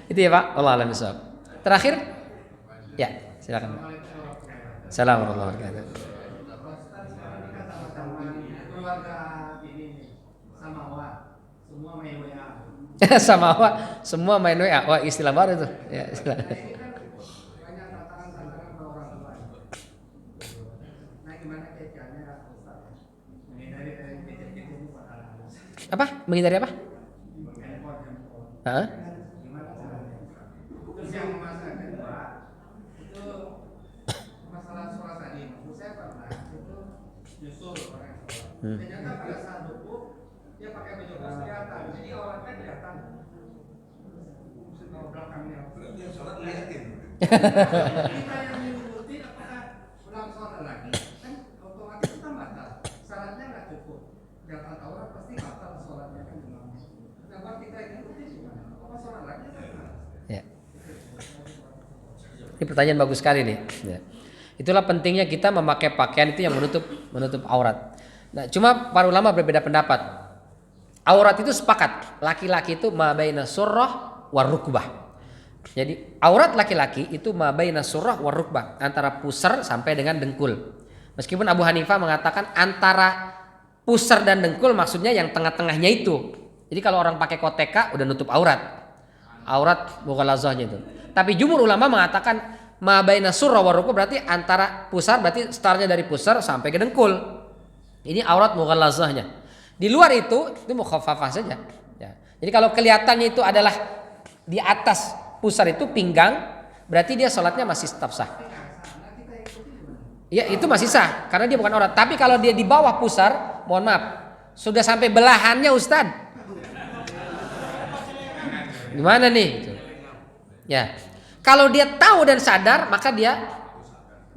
Itu ya Pak, Allah alam bisawab. Terakhir, ya silakan. Assalamualaikum warahmatullahi wabarakatuh. Semua main WA. Wah, istilah baru tuh. Ya, istilah. Apa? Menghindari apa? Hah? Terus yang masalah kedua itu masalah sholat tadi. Saya pernah itu nyusul orang sholat. Ternyata pada saat ruku dia pakai baju kaos kelihatan, jadi orangnya kelihatan. Kalau belakangnya. Dia sholat liatin. Kita yang mengikuti apakah ulang sholat lagi? Kan otomatis kita batal. Syaratnya nggak cukup. Kelihatan aurat pasti batal sholatnya kan. Nah buat kita yang mengikuti gimana? Apa sholat lagi? Ya. Ini pertanyaan bagus sekali nih. Ya. Itulah pentingnya kita memakai pakaian itu yang menutup aurat. Nah, cuma para ulama berbeda pendapat. Aurat itu sepakat, laki-laki itu ma baina surrah war rukbah. Jadi aurat laki-laki itu ma baina surrah war rukbah, antara pusar sampai dengan dengkul. Meskipun Abu Hanifah mengatakan antara pusar dan dengkul maksudnya yang tengah-tengahnya itu. Jadi kalau orang pakai koteka udah nutup aurat. Aurat mughalazahnya itu. Tapi jumhur ulama mengatakan ma baina surra wa rukbah berarti antara pusar, berarti startnya dari pusar sampai ke dengkul. Ini aurat mughalazahnya. Di luar itu mukhaffafah saja. Ya. Jadi kalau kelihatannya itu adalah di atas pusar itu pinggang, berarti dia sholatnya masih tetap sah. Ya itu masih sah karena dia bukan aurat. Tapi kalau dia di bawah pusar, mohon maaf, sudah sampai belahannya Ustadz. Gimana nih? Ya, kalau dia tahu dan sadar maka dia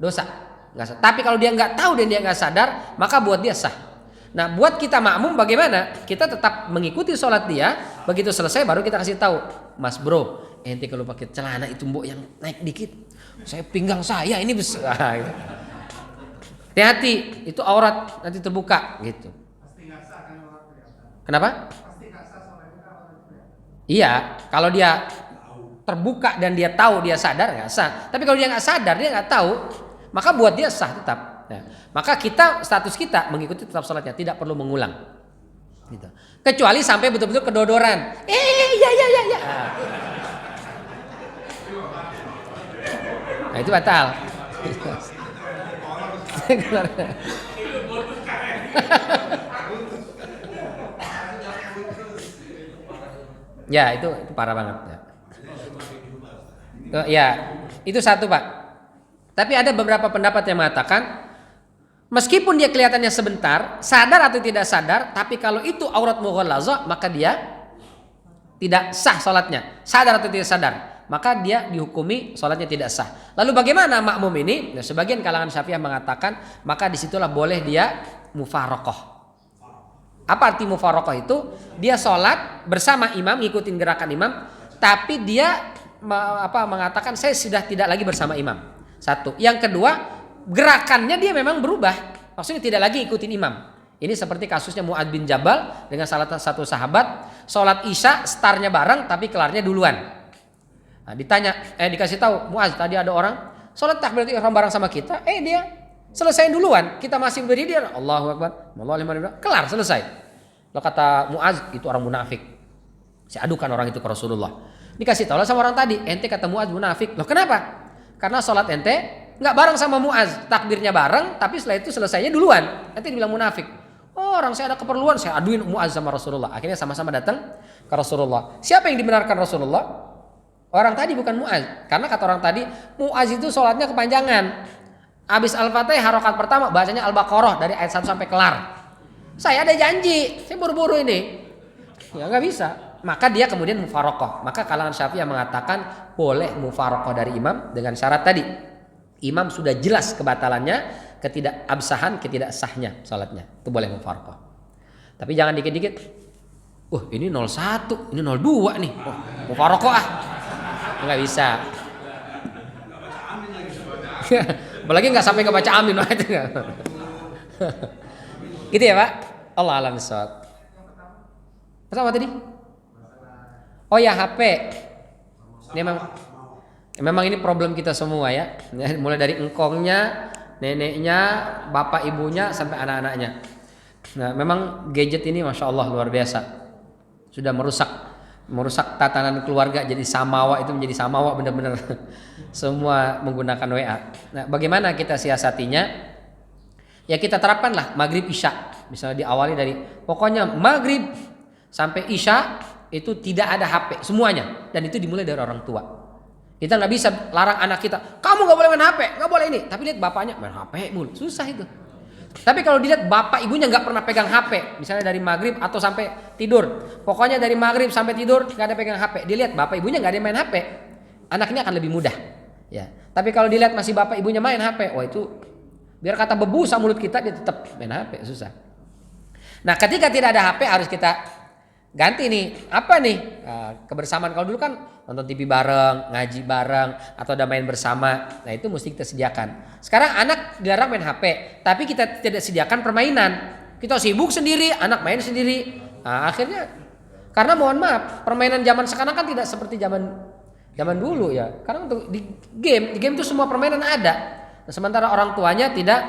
dosa. Nggak sah. Tapi kalau dia nggak tahu dan dia nggak sadar maka buat dia sah. Nah, buat kita makmum bagaimana? Kita tetap mengikuti sholat dia. Begitu selesai baru kita kasih tahu, Mas Bro, ente kalau pakai celana itu mbok yang naik dikit, saya pinggang saya ini besar. Gitu. Hati-hati, itu aurat nanti terbuka gitu. Kenapa? Iya, kalau dia terbuka dan dia tahu, dia sadar nggak sah. Tapi kalau dia nggak sadar, dia nggak tahu, maka buat dia sah tetap. Nah, maka status kita mengikuti tetap sholatnya, tidak perlu mengulang. Gitu. Kecuali sampai betul-betul kedodoran. Ya. Nah itu batal. Ya, itu parah banget ya. Ya, itu satu, Pak. Tapi ada beberapa pendapat yang mengatakan meskipun dia kelihatannya sebentar, sadar atau tidak sadar, tapi kalau itu aurat mughallazah, maka dia tidak sah salatnya. Sadar atau tidak sadar, maka dia dihukumi salatnya tidak sah. Lalu bagaimana makmum ini? Nah, sebagian kalangan Syafi'iyah mengatakan maka disitulah boleh dia mufaraqah. Apa arti mufaraqah itu? Dia salat bersama imam, ngikutin gerakan imam, tapi dia mengatakan saya sudah tidak lagi bersama imam. Satu. Yang kedua, gerakannya dia memang berubah. Maksudnya tidak lagi ikutin imam. Ini seperti kasusnya Mu'adz bin Jabal dengan salah satu sahabat, sholat isya startnya bareng tapi kelarnya duluan. Nah, dikasih tahu, Mu'adz tadi ada orang sholat takbiratul ihram bareng sama kita, dia selesai duluan, kita masih berdiri, dia Allahu Akbar, Allahu Akbar, kelar selesai. Lalu kata Mu'adz, itu orang munafik. Saya adukan orang itu ke Rasulullah. Dikasih tahu lah sama orang tadi, ente kata Mu'adz munafik. Loh kenapa? Karena sholat ente nggak bareng sama Mu'adz, takbirnya bareng, tapi setelah itu selesainya duluan. Ente dibilang munafik. Oh, orang saya ada keperluan, saya aduin Mu'adz sama Rasulullah. Akhirnya sama-sama datang ke Rasulullah. Siapa yang dibenarkan Rasulullah? Orang tadi bukan Mu'adz. Karena kata orang tadi, Mu'adz itu sholatnya kepanjangan. Habis Al-Fatihah harokat pertama bacanya Al-Baqarah dari ayat 1 sampai kelar. Saya ada janji, saya buru-buru ini. Ya nggak bisa. Maka dia kemudian mufaraqah. Maka kalangan Syafi'iyah mengatakan boleh mufaraqah dari imam dengan syarat tadi. Imam sudah jelas kebatalannya, ketidakabsahan, ketidaksahnya salatnya. Itu boleh mufaraqah. Tapi jangan dikit-dikit. Ini 01, ini 02 nih. Mufaraqah Enggak bisa. Apalagi enggak sampai kebaca amin itu enggak. Gitu ya, Pak? Allah alam bissawab. Pertama tadi? Oh ya, HP. Ini memang ini problem kita semua ya. Mulai dari engkongnya, neneknya, bapak ibunya sampai anak-anaknya. Nah, memang gadget ini masya Allah luar biasa. Sudah merusak tatanan keluarga, jadi samawa itu menjadi samawa benar-benar. Semua menggunakan WA. Nah, bagaimana kita siasatinya? Ya kita terapkanlah maghrib isya. Misalnya diawali dari pokoknya maghrib sampai isya itu tidak ada HP semuanya, dan itu dimulai dari orang tua. Kita nggak bisa larang anak kita, kamu nggak boleh main HP, nggak boleh ini. Tapi lihat bapaknya main HP mulu, susah itu. Tapi kalau dilihat bapak ibunya nggak pernah pegang HP, misalnya dari maghrib atau sampai tidur, pokoknya dari maghrib sampai tidur nggak ada pegang HP. Dilihat bapak ibunya nggak ada main HP, anaknya akan lebih mudah. Ya. Tapi kalau dilihat masih bapak ibunya main HP, wah itu biar kata bebusa mulut kita, dia tetap main HP, susah. Nah, ketika tidak ada HP harus kita ganti nih, apa nih kebersamaan. Kalau dulu kan nonton TV bareng, ngaji bareng, atau ada main bersama. Nah itu mesti kita sediakan. Sekarang anak dilarang main HP, tapi kita tidak sediakan permainan. Kita sibuk sendiri, anak main sendiri. Nah, akhirnya karena mohon maaf, permainan zaman sekarang kan tidak seperti zaman dulu ya. Karena untuk di game itu semua permainan ada. Nah, sementara orang tuanya tidak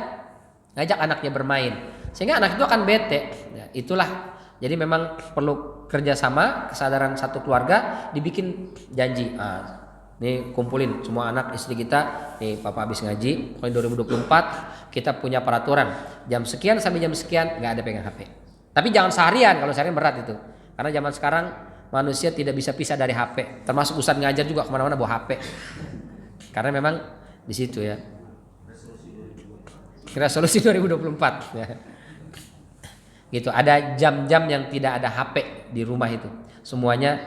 ngajak anaknya bermain, sehingga anak itu akan bete. Ya, itulah. Jadi memang perlu kerjasama, kesadaran satu keluarga, dibikin janji. Nih kumpulin semua anak istri kita, nih papa habis ngaji, tahun 2024 kita punya peraturan jam sekian sampai jam sekian nggak ada pegang HP. Tapi jangan seharian, kalau seharian berat itu. Karena zaman sekarang manusia tidak bisa pisah dari HP. Termasuk ustadz ngajar juga kemana-mana bawa HP. Karena memang di situ ya. Kira solusi 2024 ya. Gitu, ada jam-jam yang tidak ada HP di rumah itu, semuanya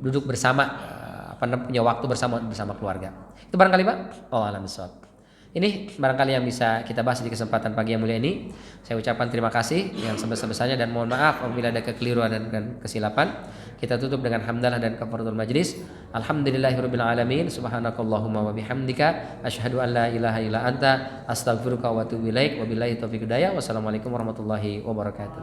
duduk bersama, punya waktu bersama keluarga. Itu barangkali Pak. Oh alam bissawab. Ini barangkali yang bisa kita bahas di kesempatan pagi yang mulia ini. Saya ucapkan terima kasih yang sebesar-besarnya dan mohon maaf apabila ada kekeliruan dan kesilapan. Kita tutup dengan hamdalah dan kafaratul majlis. Alhamdulillahirabbil alamin. Subhanakallahumma wa bihamdika asyhadu an la ilaha illa anta astaghfiruka wa atubu ilaik. Wabillahi taufiq hidayah. Wassalamualaikum warahmatullahi wabarakatuh.